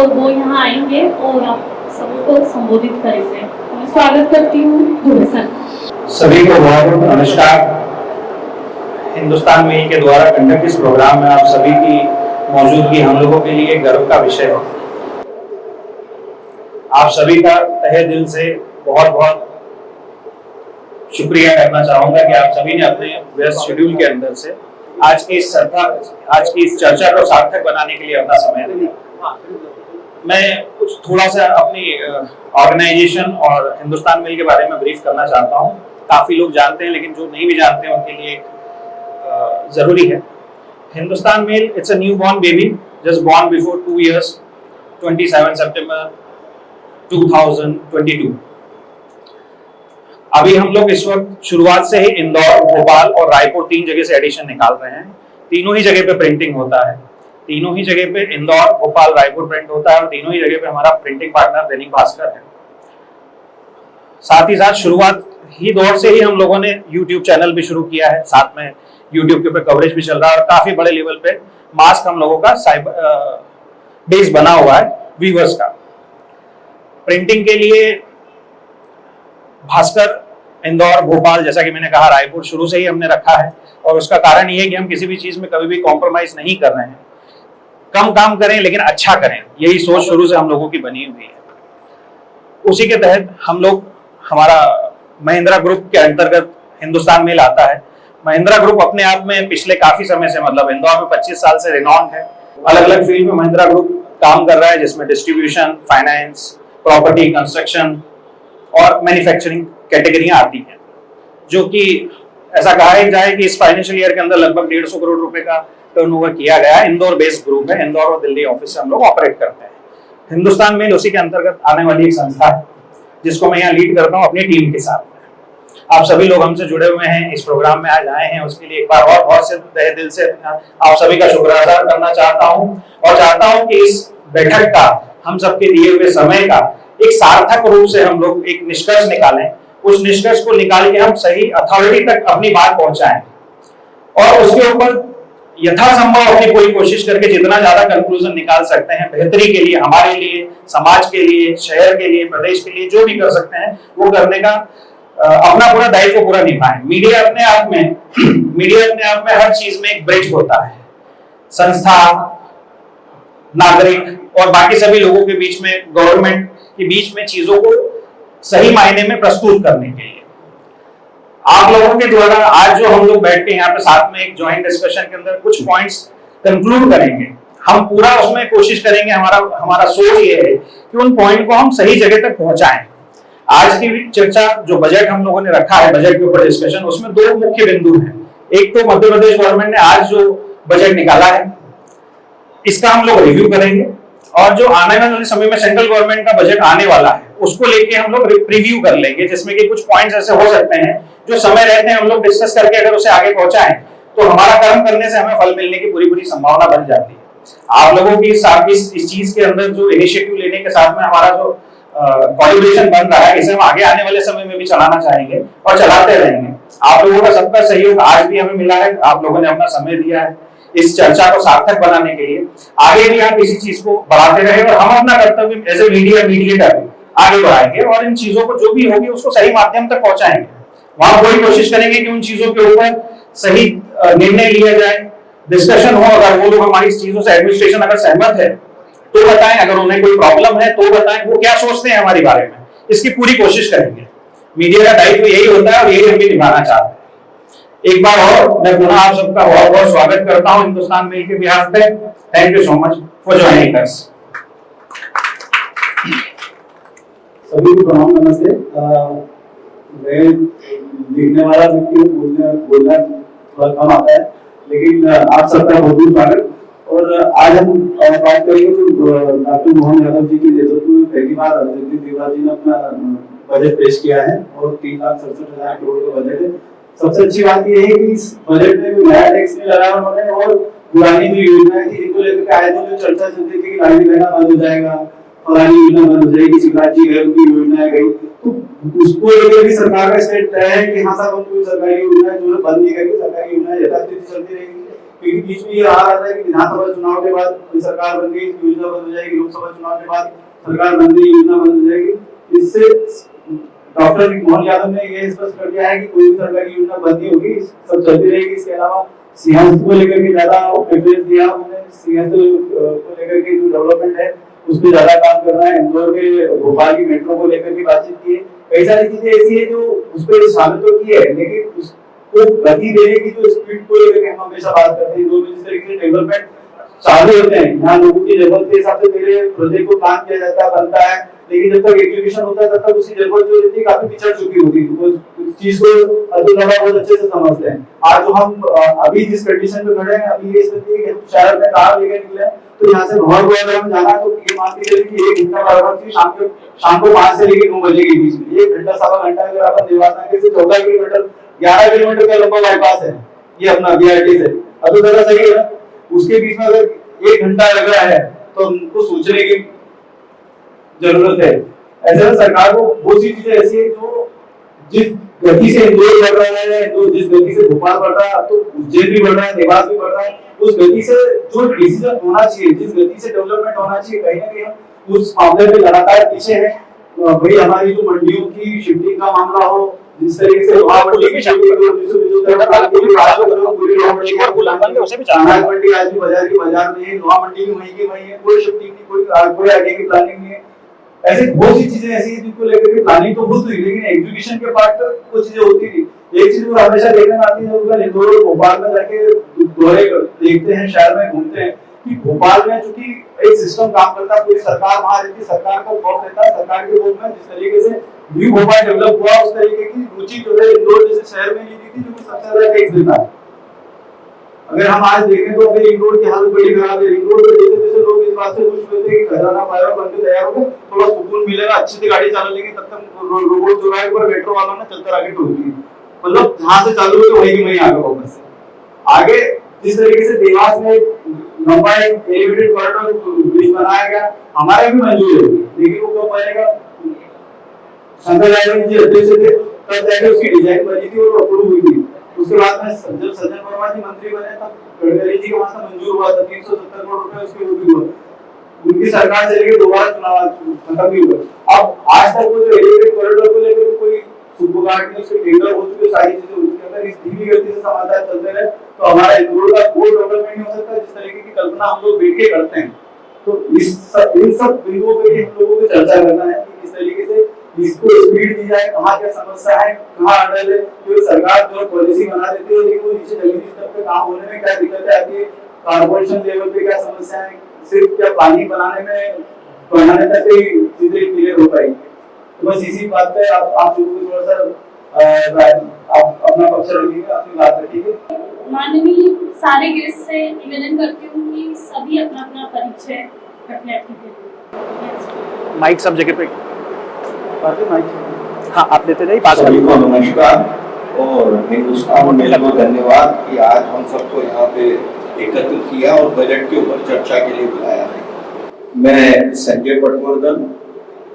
वो यहाँ आएंगे और आप सबको संबोधित करेंगे। मैं स्वागत करती हूँ दुबे सर। सभी को बहुत बहुत नमस्कार। हिंदुस्तान मेल के द्वारा कंडक्ट इस प्रोग्राम में आप सभी की मौजूदगी हम लोगों के लिए गर्व का विषय है। आप सभी का तहे दिल से बहुत बहुत शुक्रिया करना चाहूंगा कि आप सभी ने अपने व्यस्त शेड्यूल के अंदर से आज की इस चर्चा को सार्थक बनाने के लिए अपना समय दिया। मैं कुछ थोड़ा सा अपनी ऑर्गेनाइजेशन और हिंदुस्तान मेल के बारे में ब्रीफ करना चाहता हूँ। काफी लोग जानते हैं, लेकिन जो नहीं भी जानते हैं उनके लिए जरूरी है। Hindustan Mail it's a new born baby, just born before 2 years, 27 सितंबर 2022। अभी हम लोग इस वक्त शुरुआत से ही इंदौर, भोपाल और रायपुर 3 जगह से एडिशन निकाल रहे हैं। तीनों ही जगह पे प्रिंटिंग होता है। तीनों ही जगह पे इंदौर, भोपाल, रायपुर प्रिंट होता है और तीनों ही जगह पे हमारा प्रिंटिंग पार्टनर दैनिक भास्कर है। साथ ही साथ शुरुआत ही दौर से ही हम लोगों ने यूट्यूब चैनल भी शुरू किया है। साथ में यूट्यूब के ऊपर कवरेज भी चल रहा है और काफी बड़े लेवल पे मास्क हम लोगों का बेस बना हुआ है व्यूअर्स का। प्रिंटिंग के लिए भास्कर, इंदौर, भोपाल, जैसा कि मैंने कहा रायपुर शुरू से ही हमने रखा है और उसका कारण ये है कि हम किसी भी चीज में कभी भी कॉम्प्रोमाइज नहीं कर रहे हैं। कम काम करें लेकिन अच्छा करें, यही सोच शुरू से हम लोगों की बनी हुई है। उसी के तहत हम लोग, हमारा महिंद्रा ग्रुप के अंतर्गत हिंदुस्तान मेल आता है। महिंद्रा ग्रुप अपने आप में पिछले काफी समय से, मतलब इंदौर में 25 साल से रिनॉन्ड है। अलग अलग फील्ड में महिंद्रा ग्रुप काम कर रहा है, जिसमें डिस्ट्रीब्यूशन, फाइनेंस, प्रॉपर्टी, कंस्ट्रक्शन और मैन्युफैक्चरिंग कैटेगरियां आती हैं। जो कि ऐसा कहा जाए कि इस फाइनेंशियल ईयर के अंदर लगभग 150 करोड़ रुपए का टर्नओवर किया गया है। इंदौर बेस्ड ग्रुप है, इंदौर और दिल्ली ऑफिस से हम लोग ऑपरेट करते हैं। हिंदुस्तान मेल उसी के अंतर्गत आने वाली एक संस्था है, जिसको मैं यहाँ लीड करता हूँ अपनी टीम के साथ। आप सभी लोग हमसे जुड़े हुए हैं, इस प्रोग्राम में आज आए हैं, उसके लिए एक बार और बहुत से तहे दिल से आप सभी का शुक्र अदा करना चाहता हूँ और चाहता हूँ कि इस बैठक का, हम सबके दिए हुए समय का एक सार्थक रूप से हम लोग एक निष्कर्ष निकालें। उस निष्कर्ष को निकाल के हम सही अथॉरिटी तक अपनी बात पहुंचाएं और उसके ऊपर यथासंभव अपनी पूरी कोशिश करके जितना ज्यादा कंक्लूजन निकाल सकते हैं बेहतरी के लिए, हमारे लिए, समाज के लिए, शहर के लिए, प्रदेश के लिए, जो भी कर सकते हैं वो करने का अपना पूरा दायित्व पूरा निभाएं। मीडिया अपने आप में हर चीज में एक ब्रिज होता है। संस्था, नागरिक और बाकी सभी लोगों के बीच में, गवर्नमेंट के बीच में चीजों को सही मायने में प्रस्तुत करने के लिए आप लोगों के द्वारा आज जो हम लोग बैठ के यहाँ पे साथ में एक ज्वाइंट डिस्कशन के अंदर कुछ पॉइंट्स कंक्लूड करेंगे, हम पूरा उसमें कोशिश करेंगे। हमारा सोच ये है कि उन पॉइंट को हम सही जगह तक पहुंचाएं। आज की चर्चा, जो बजट हम लोगों ने रखा है, बजट के ऊपर डिस्कशन, उसमें 2 मुख्य बिंदु हैं। एक तो मध्य प्रदेश गवर्नमेंट ने आज जो बजट निकाला है, इसका हम लोग रिव्यू करेंगे और जो आने वाले समय में सेंट्रल गवर्नमेंट का बजट आने वाला है उसको लेके हम लोग रिव्यू कर लेंगे, जिसमें कि कुछ पॉइंट्स ऐसे हो सकते हैं जो समय रहते हैं हम लोग डिस्कस करके अगर उसे आगे पहुंचाएं तो हमारा कर्म करने से हमें फल मिलने की पूरी संभावना बन जाती है। आप लोगों की साथ इस चीज के अंदर जो इनिशिएटिव लेने के साथ में हमारा जो कोलैबोरेशन बन रहा है, इसे हम आगे आने वाले समय में भी चलाना चाहेंगे और चलाते रहेंगे। आप लोगों का सबका सहयोग आज भी हमें मिला है, आप लोगों ने अपना समय दिया है इस चर्चा को सार्थक बनाने के लिए। आगे भी आप इसी चीज को बढ़ाते रहे और हम अपना कर्तव्य एज ए मीडिएटर आगे बढ़ाएंगे और इन चीजों को जो भी होगी उसको सही माध्यम तक पहुंचाएंगे। वहां पूरी कोशिश करेंगे कि उन चीजों के ऊपर सही निर्णय लिया जाए, डिस्कशन हो। अगर वो लोग हमारी चीजों से, एडमिनिस्ट्रेशन अगर सहमत है तो बताएं, अगर उन्हें कोई प्रॉब्लम है तो बताएं, वो क्या सोचते हैं हमारे बारे में, इसकी पूरी कोशिश करेंगे। मीडिया का दायित्व यही होता है और यही हम भी निभाना चाहते हैं। एक बार और मैं पुनः आप सबका बहुत बहुत स्वागत करता हूं हिंदुस्तान मेल के बिहाफ पे। Thank you so much for joining us. सभी को प्रणाम, नमस्ते। मैं लिखने वाला व्यक्ति बोलना थोड़ा कम आता है, लेकिन आप सबका बहुत बहुत स्वागत। और आज हम बात करेंगे तो डॉक्टर मोहन यादव जी के नेतृत्व में पहली बार जगदीश तिवारी जी ने अपना बजट पेश किया है और 3,67,000 करोड़ का बजट है। सबसे अच्छी बात यह है कि इस बजट में कोई नया टैक्स नहीं लगाया उन्होंने और पुरानी जो योजना थी जिनको लेकर आए थे, जो चर्चा चलती थी कि गाड़ी लेना बंद हो जाएगा, पुरानी योजना बंद हो जाएगी, शिवराज जी घर की योजना गई, तो उसको लेकर भी सरकार का स्टेट तय है कि हाँ साहब, कोई सरकारी योजना जो बंद नहीं करेगी, सरकारी योजना यथास्थिति चलती रहेगी। क्योंकि बीच में ये रहा रहता है कि विधानसभा चुनाव के बाद कोई सरकार बन गई, योजना बंद हो जाएगी, लोकसभा चुनाव के बाद सरकार बन गई, योजना बंद हो जाएगी। इससे डॉक्टर मोहन यादव ने ये स्पष्ट कर दिया है कि कोई भी सरकारी योजना बंद नहीं होगी, सब चलती रहेगी। इसके अलावा सिंहस्थ को लेकर के ज्यादा प्रेफरेंस दिया उन्होंने, सिंहस्थ को लेकर के जो डेवलपमेंट है उस पर ज्यादा काम करना है। इंदौर के भोपाल की मेट्रो को लेकर के बातचीत की है। कई सारी चीजें ऐसी है जो उस पर शामिल तो की है, लेकिन उसको गति देने की जो स्पीड को लेकर के हम हमेशा बात करते हैं। जो जिस तरीके से डेवलपमेंट चालू होते हैं, यहाँ लोगों की जरूरत के हिसाब से पहले प्रोजेक्ट को प्लान किया जाता है, बनता है, लेकिन जब तक एग्जीक्यूशन होता है तब तक उसकी जरूरत जो रहती है काफी पिछड़ चुकी होती है। तो उस चीज को अब्दुल नवाब बहुत अच्छे से समझते हैं। आज जो हम अभी जिस कंडीशन में खड़े हैं, अभी ये स्थिति है कि शहर में कार लेकर निकले, तो यहाँ से भवन को अगर हम जाना तो ये मान के चलिए कि 1 घंटा बराबर थी शाम को 5 से लेकर 9 बजे के बीच में 1 घंटा सवा घंटा अगर अपन देवास नगर से 14 किलोमीटर 11 किलोमीटर का लंबा बाईपास है ये अपना बीआरटी से, अब तो जरा सही है। उसके बीच में अगर 1 घंटा लग रहा है तो हमको सोचने की जरूरत है। ऐसे में सरकार को बहुत सी चीजें ऐसी है जो जिस गति से इंदौर बढ़ रहा है, तो जिस गति से भोपाल बढ़ रहा है, तो उज्जैन भी बढ़ रहा है, देवास भी बढ़ रहा है, उस गति से जो डिसीजन होना चाहिए, जिस गति से डेवलपमेंट होना चाहिए, कहीं ना कहीं हम उस मामले में लगातार पीछे हैं। भाई हमारी जो मंडियों की शिफ्टिंग का मामला हो, जिस तरीके से मंडी की शिफ्टिंग हो, मंडी आज भी बाजार की बाजार में है, लोहा मंडी की वहीं है, कोई शिफ्टिंग नहीं, कोई आगे की प्लानिंग नहीं है। ऐसी बहुत सी चीजें ऐसी हैं जिनको लेकर के प्लानिंग तो बहुत हुई, लेकिन एग्जीक्यूशन के पार्ट पर कुछ चीजें होती थी। एक चीज जो हमेशा देखने में आती है, जब इंदौर और भोपाल में जाके दौरे देखते हैं, शहर में घूमते हैं, कि भोपाल में चूंकि एक सिस्टम काम करता है, पूरी सरकार वहां रहती है, सरकार का वोट रहता है, सरकार के वोट में जिस तरीके से न्यू भोपाल डेवलप हुआ, उस तरीके की रुचि जो है इंदौर जैसे शहर में नहीं दी थी, जो सबसे ज्यादा टैक्स देता है। अगर हम आज देखें तो अभी रिंग रोड की हालत बड़ी खराब है। रिंग रोड पे जैसे जैसे लोग इस बात से खुश होते हैं कि खजाना पाया बनके तैयार हो गए, थोड़ा सुकून मिलेगा, अच्छे से गाड़ी चला लेंगे, तब तक रोड चौराहे पर मेट्रो वालों ने चलकर आगे ठोक दी। मतलब जहां से चालू हुई वहीं की वहीं आगे वापस से आगे। जिस तरीके से देवास में लंबा एक एलिवेटेड कॉरिडोर ब्रिज बनाया गया, हमारे भी मंजूर है, लेकिन वो कब बनेगा? शंकर लाइब्रेरी जी अध्यक्ष थे, तब जाके उसकी डिजाइन बनी थी और अप्रूव हुई थी। उसके बाद में जब सज्जन वर्मा जी मंत्री बने तब गडकरी जी के वहां से मंजूर हुआ था, 370 करोड़ रुपए उसके वो भी हुआ। उनकी सरकार चली गई, दोबारा चुनाव खत्म भी हुआ। अब आज तक वो जो एलिवेटेड कॉरिडोर को लेकर कोई सुबुगाट नहीं, उसके टेंडर हो चुके, सारी चीजें हो चुकी। अगर इस धीमी गति से समाचार चलते रहे तो हमारा इंदौर का कोई डेवलपमेंट नहीं हो सकता, जिस तरीके की कल्पना हम लोग बैठ के करते हैं। तो इन सब बिंदुओं पे हम लोगों को चर्चा करना है कि किस तरीके से इसको स्पीड दी जाए, कहाँ क्या समस्या है, कहाँ अड़ल है। तो सरकार जो पॉलिसी बना देती है, लेकिन वो नीचे जमीनी स्तर पे काम होने में क्या दिक्कतें आती है, कॉर्पोरेशन लेवल पे क्या समस्या है, सिर्फ क्या प्लानिंग बनाने तक ही चीजें क्लियर हो पाएगी। तो बस इसी बात पे आप लोगों को थोड़ा सा आप अपना पक्ष रखिएगा, अपनी बात रखिएगा। माननीय सारे गेस्ट से निवेदन करती हूँ कि सभी अपना अपना परिचय अपने अपने माइक सब जगह पे। हाँ, आप लेते जाइए। सभी को नमस्कार और हिंदुस्तान मेल को धन्यवाद कि आज हम सबको यहाँ पे एकत्र किया और बजट के ऊपर चर्चा के लिए बुलाया है। मैं Sanjay Patwardhan,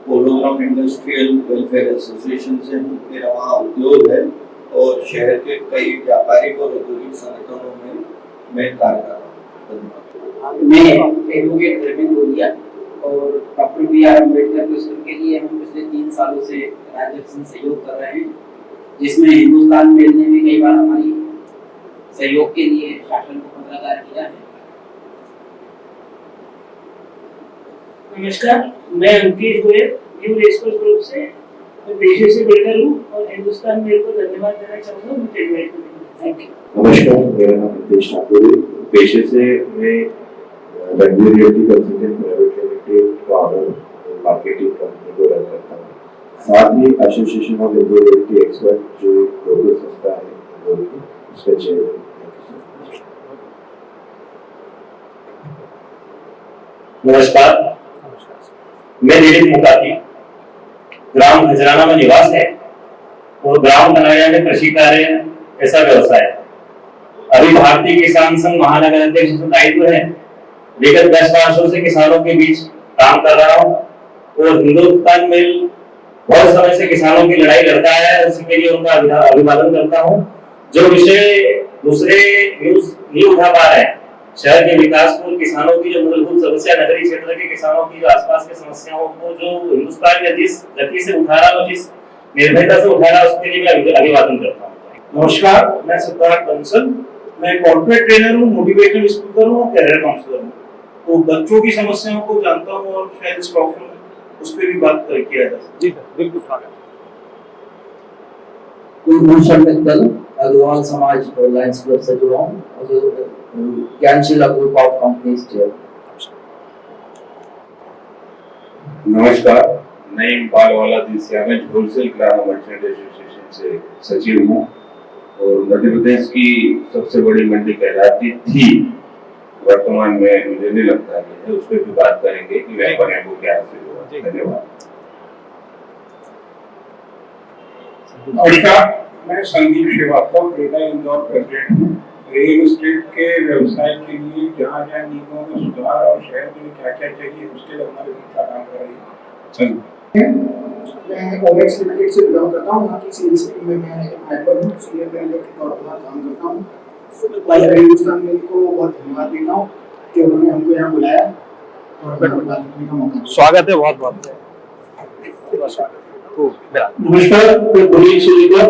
polo ground industrial welfare association से हूँ। मेरा वहाँ उद्योग है और शहर के कई व्यापारिक और औद्योगिक संगठनों में मैं कार्य कर रहा हूँ। मैं एडवोकेट रविंद्र गोलिया और डॉक्टर B.R. अम्बेडकर पुरस्कार के लिए हम पिछले 3 सालों से राज्य से सहयोग कर रहे हैं, जिसमें हिंदुस्तान मेल ने भी कई बार हमारी सहयोग के लिए शासन को पत्राचार किया है। नमस्कार, मैं Ankit Goyal new racecourse group से पेशे से बिल्डर हूँ और हिंदुस्तान मेल को धन्यवाद देना चाहूँगा मुझे इनवाइट करने के लिए। Thank you. नमस्कार, मेरा नाम नितेश ठाकुर है। पेशे से मैं Ranveer realty consultant private limited का ऑर्डर मार्केटिंग कंपनी को रन करता हूँ। साथ ही association of Indore realty expert जो एक ग्लोबल संस्था है इंदौर की, उसका चेयरमैन। नमस्कार, मैं दिलीप मुकाती, ग्राम हजराना में निवास है और ग्राम कनाया में कृषि कार्य ऐसा व्यवसाय है। अभी भारतीय किसान संघ महानगर अध्यक्ष दायित्व है, लेकिन 10 वर्षों से किसानों के बीच काम कर रहा हूँ और हिंदुस्तान मेल बहुत समय से किसानों की लड़ाई लड़ता है, इसके लिए उनका अभिवादन करता हूँ। जो विषय दूसरे न्यूज नहीं उठा पा रहे हैं। शहर के विकास को, किसानों की जो मूलभूत समस्या, नगरीय क्षेत्र के किसानों की जो आसपास की समस्याओं को जो हिंदुस्तान में जिस गति से उठा रहा है, जिस निर्भयता से उठा रहा है, उसके लिए मैं अभिवादन करता हूँ। नमस्कार, मैं सिद्धार्थ बंसल, मैं कॉर्पोरेट ट्रेनर हूँ, मोटिवेशनल स्पीकर हूँ और कैरियर काउंसलर हूँ। तो बच्चों की समस्याओं को जानता हूँ और शायद इस टॉक में उस पर भी बात किया जा सकता है। जी सर, बिल्कुल स्वागत। कुलभूषण मित्तल, अग्रवाल समाज लायंस क्लब से जुड़ा हूँ और ज्ञानशीला ग्रुप ऑफ कंपनीज चेयर। नमस्कार, मैं इम्फाल वाला दिसिया में होलसेल ग्राहक मर्चेंट एसोसिएशन से सचिव हूँ और मध्य प्रदेश की सबसे बड़ी मंडी कहलाती थी, वर्तमान में मुझे नहीं लगता है, उस पर भी बात करेंगे कि व्यापारियों को क्या हासिल हुआ। धन्यवाद। नमस्कार, मैं संदीप श्रीवास्तव, क्रेटा इंदौर प्रेसिडेंट हूँ। रियल एस्टेट के व्यवसाय के लिए जहाँ जहाँ नियमों में सुधार और शहर के लिए क्या क्या चाहिए, उसके लिए हमारे संस्था काम कर रही है। मैं ओवेक्स लिमिटेड से बिलोंग करता हूँ। यहाँ की सेल्स टीम में मैं एक मेंबर हूँ, सीनियर मैनेजर के तौर पर काम करता हूँ। हिंदुस्तान मिल को बहुत धन्यवाद देता हूँ कि उन्होंने हमको यहाँ बुलाया और बात करने का मौका दिया। स्वागत है, बहुत बहुत नमस्कार, मैं पुनीत सूरीका,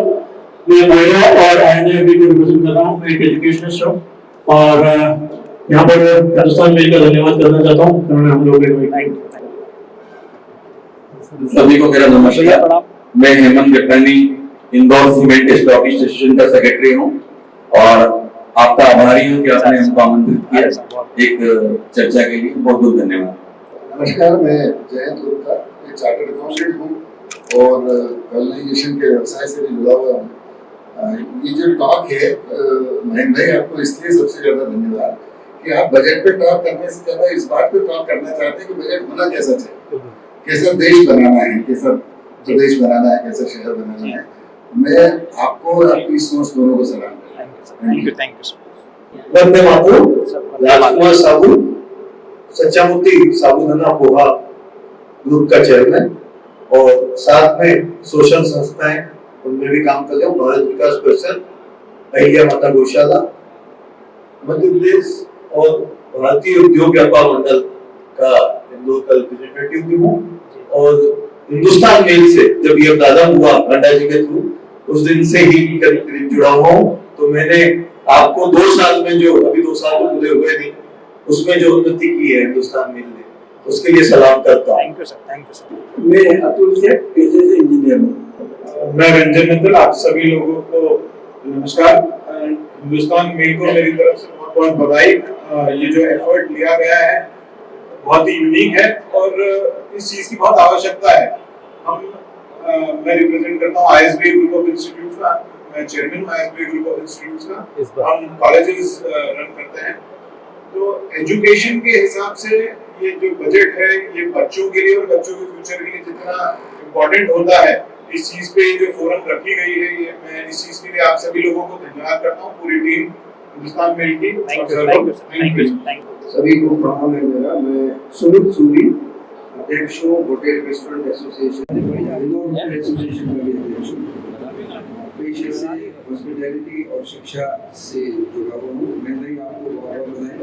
मैं महिला और INFB को रिप्रेजेंट कर रहा हूँ। मैं एक एजुकेशनिस्ट हूँ और यहाँ पर हिंदुस्तान मिल का धन्यवाद करना चाहता हूँ, उन्होंने हम लोग सभी को मेरा नमस्कार। मैं Hemant Jatnani, Indore cement stock association का सेक्रेटरी हूँ और आपका आभारी हूँ कि आपने हमको आमंत्रित किया एक चर्चा के लिए। बहुत बहुत धन्यवाद। नमस्कार, मैं जयंत गुप्ता, एक चार्टर्ड अकाउंटेंट हूँ और कॉलोनाइजेशन के व्यवसाय से भी जुड़ा हुआ हूँ। ये जो टॉक है महेंद्र भाई, आपको इसलिए सबसे ज्यादा धन्यवाद कि आप बजट पे टॉक करने से ज्यादा इस बात पे टॉक करना चाहते हैं कि बजट होना कैसा चाहिए, कैसा देश बनाना है, कैसा प्रदेश बनाना है, कैसा शहर बनाना है। मैं आपको और आपकी सोच दोनों को सलाम करता हूं। Thank you sir. Vande Mataram, Rajkumar Sabu, सच्चामूर्ति साबूदाना पोहा ग्रुप का चेयरमैन और साथ में सोशल संस्थाएं उनमें भी काम कर रहे हूँ। भारत विकास परिषद, अहिल्या माता गौशाला, मध्य प्रदेश और भारतीय उद्योग व्यापार मंडल का इंदौर का रिप्रेजेंटेटिव भी हूँ और हिंदुस्तान मेल से जब ये प्रारंभ हुआ गंडा जी के थ्रू, उस दिन से ही करीब जुड़ा हुआ हूँ। तो मैंने आपको 2 साल में जो अभी 2 साल तो पूरे हुए नहीं, उसमें जो उन्नति की है हिंदुस्तान मेल ने, उसके लिए सलाम करता हूँ। Thank you sir, thank you sir. मैं अतुल से पेशे से इंजीनियर हूँ। मैं रंजन मित्तल, आप सभी लोगों को नमस्कार। हिंदुस्तान मेल को मेरी तरफ से बहुत बहुत बधाई। ये जो एफर्ट लिया गया है बहुत ही यूनिक है और इस चीज की बहुत आवश्यकता है। मैं रिप्रेजेंट करता हूँ ISBA ग्रुप ऑफ इंस्टीट्यूट का, मैं चेयरमैन हूँ ISBA ग्रुप ऑफ इंस्टीट्यूट का। हम कॉलेजेस रन करते हैं। तो एजुकेशन के हिसाब से ये जो बजट है, ये बच्चों के लिए और बच्चों के फ्यूचर के लिए जितना इम्पोर्टेंट होता है, इस चीज पे जो फोरम रखी गई है, ये मैं इस चीज के लिए आप सभी लोगों को धन्यवाद करता हूँ, पूरी टीम हिंदुस्तान मेल की। Thank you. सभी को प्रणाम है मेरा। मैं सुमित सूरी, अध्यक्ष हूँ hotel restaurant association, Indore association का भी अध्यक्ष हूँ। पेशे से हॉस्पिटैलिटी और शिक्षा से जुड़ा हुआ हूँ। मैं नहीं आपको बहुत बधाई।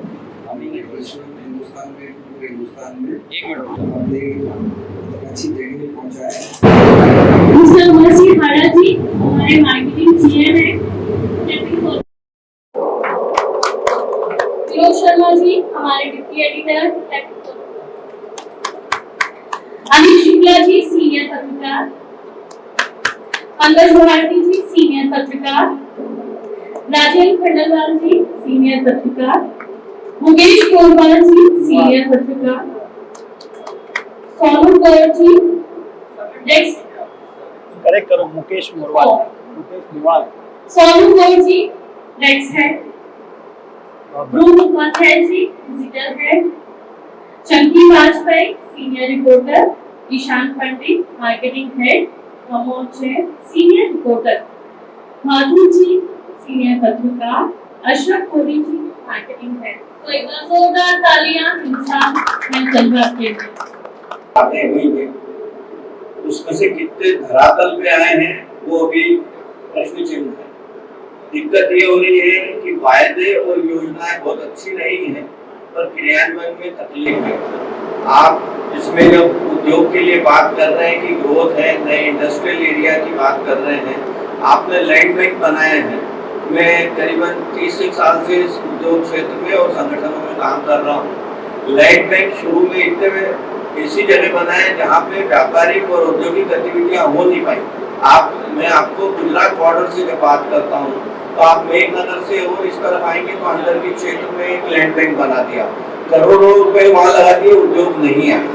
हम हिंदुस्तान में, पूरे हिंदुस्तान में अपने अच्छी जगह पहुँचा है। मिस्टर मर्सी हाड़ा जी हमारे मार्केटिंग जीएम हैं। विनोद शर्मा जी हमारे deputy editor. Anil Shukla ji senior पत्रकार। पंकज भारती जी सीनियर पत्रकार। राजेंद्र खंडलवाल जी सीनियर पत्रकार। मुकेश कोरवाल जी सीनियर पत्रकार। सोनू गौर जी नेक्स्ट करेक्ट करो, मुकेश मुरवाल। सोनू गौर जी नेक्स्ट है। Dhruv Mukhopadhyay ji visitor head. Chunky Vajpayee senior reporter. Ishan Pandit marketing head. Pramod Jain senior reporter. Madhuri ji senior पत्रकार। Ashraf Kori ji marketing head. तो एक बार जोरदार तालियां हिंदुस्तान में चल रही है। बातें हुई है, उसमें से कितने धरातल पे आए हैं वो अभी प्रश्न चिन्ह है। दिक्कत ये हो रही है कि वायदे और योजनाएं बहुत अच्छी नहीं है पर क्रियान्वयन में तकलीफ है। आप इसमें जब उद्योग के लिए बात कर रहे हैं कि ग्रोथ है, नए इंडस्ट्रियल एरिया की बात कर रहे हैं, आपने लैंड बैंक बनाए हैं। मैं करीबन 30 साल से इस उद्योग क्षेत्र में और संगठनों में काम कर रहा हूँ। लैंड बैंक शुरू में इतने में ऐसी जगह बनाए जहाँ पे व्यापारिक और औद्योगिक गतिविधियाँ हो नहीं पाई। मैं आपको गुजरात बॉर्डर से जब बात करता हूँ तो आप मेघनगर से और इस तरफ आएंगे तो अंदर के क्षेत्र में एक लैंड बैंक बना दिया, करोड़ों रुपए वहाँ लगा दिए, उद्योग नहीं आए।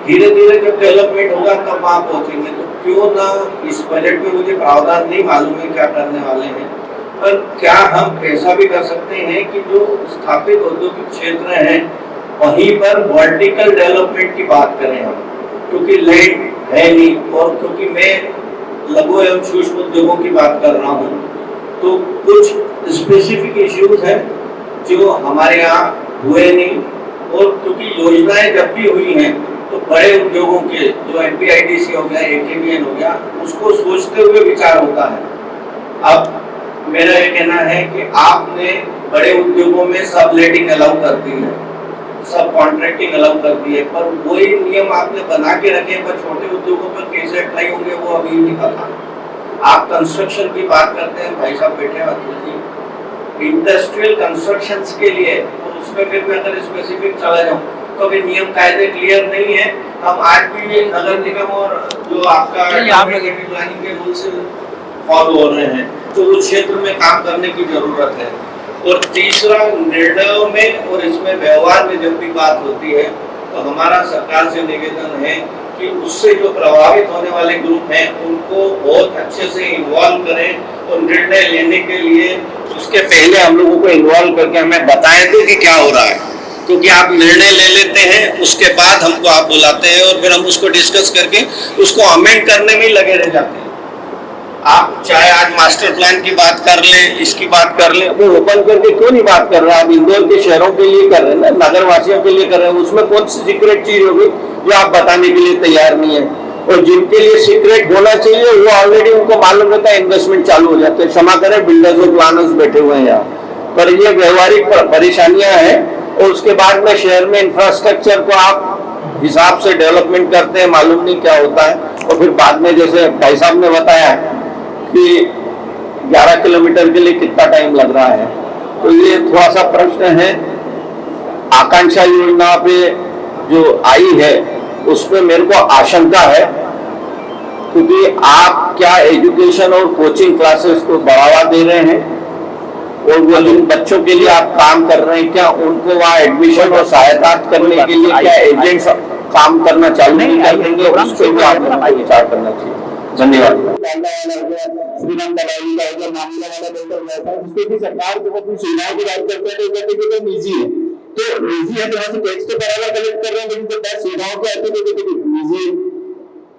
धीरे धीरे जब डेवलपमेंट होगा तब वहाँ पहुँचेंगे। तो क्यों ना इस बजट में, मुझे प्रावधान नहीं मालूम है क्या करने वाले हैं, पर क्या हम ऐसा भी कर सकते हैं कि जो स्थापित औद्योगिक क्षेत्र हैं वहीं पर वर्टिकल डेवलपमेंट की बात करें हम, क्योंकि लैंड है नहीं और क्योंकि मैं लघु एवं सूक्ष्म उद्योगों की बात कर रहा हूँ तो कुछ स्पेसिफिक इश्यूज हैं जो हमारे यहाँ हुए नहीं। और क्योंकि योजनाएं जब भी हुई हैं तो बड़े उद्योगों के जो NPIDC हो गया, AKBN हो गया, उसको सोचते हुए विचार होता है। अब मेरा ये कहना है कि आपने बड़े उद्योगों में सबलेटिंग अलाउ कर दी है, सब कॉन्ट्रैक्टिंग अलाउ कर दी है, पर वही नियम आपने बना के रखे, पर छोटे उद्योगों पर कैसे अप्लाई होंगे वो अभी नहीं पता। आप कंस्ट्रक्शन की बात करते हैं, भाई साहब बैठे हैं, इंडस्ट्रियल कंस्ट्रक्शंस के लिए, और उसमें फिर मैं अगर स्पेसिफिक चला जाऊँ तो भी नियम कायदे क्लियर नहीं है। हम आज भी नगर निगम और जो आपका प्लानिंग के रूल से फॉलो हो रहे हैं, तो उस क्षेत्र में काम करने की जरूरत है। और तीसरा, निर्णयों में और इसमें व्यवहार में जब भी बात होती है तो हमारा सरकार से निवेदन है कि उससे जो प्रभावित होने वाले ग्रुप हैं उनको बहुत अच्छे से इन्वॉल्व करें और निर्णय लेने के लिए उसके पहले हम लोगों को इन्वॉल्व करके हमें बताएं दे कि क्या हो रहा है। क्योंकि आप निर्णय ले लेते हैं, उसके बाद हमको आप बुलाते हैं और फिर हम उसको डिस्कस करके उसको अमेंड करने में ही लगे रह जाते हैं। आप चाहे आज मास्टर प्लान की बात कर लें, इसकी बात कर लें, वो ओपन करके क्यों नहीं बात कर रहे हैं? आप इंदौर के शहरों के लिए कर रहे हैं ना, नगर वासियों के लिए कर रहे हैं, उसमें कौन सी सीक्रेट चीज होगी जो आप बताने के लिए तैयार नहीं है? और जिनके लिए सीक्रेट होना चाहिए वो ऑलरेडी उनको मालूम रहता है, इन्वेस्टमेंट चालू हो जाते हैं। क्षमा करें, बिल्डर्स और प्लानर्स बैठे हुए हैं यहाँ पर, ये व्यवहारिक परेशानियां हैं। और उसके बाद में शहर में इंफ्रास्ट्रक्चर को आप हिसाब से डेवलपमेंट करते हैं, मालूम नहीं क्या होता है। और फिर बाद में जैसे भाई साहब ने बताया कि 11 किलोमीटर के लिए कितना टाइम लग रहा है, तो ये थोड़ा सा प्रश्न है। आकांक्षा योजना पे जो आई है उसमें मेरे को आशंका है, क्योंकि आप क्या एजुकेशन और कोचिंग क्लासेस को बढ़ावा दे रहे हैं और वो जिन बच्चों के लिए आप काम कर रहे हैं क्या उनको वहाँ एडमिशन और सहायता करने के लिए क्या एजेंट्स काम करना चालू नहीं कर देंगे? उस पर भी आपको विचार करना चाहिए। धन्यवाद। सरकार जो अपनी सुविधाओं की बात करते हैं तो निजी है, तो निजी है तो यहाँ से टैक्स तो कराना कलेक्ट कर रहे हैं, लेकिन जो टैक्स सुविधाओं के आते हैं निजी है।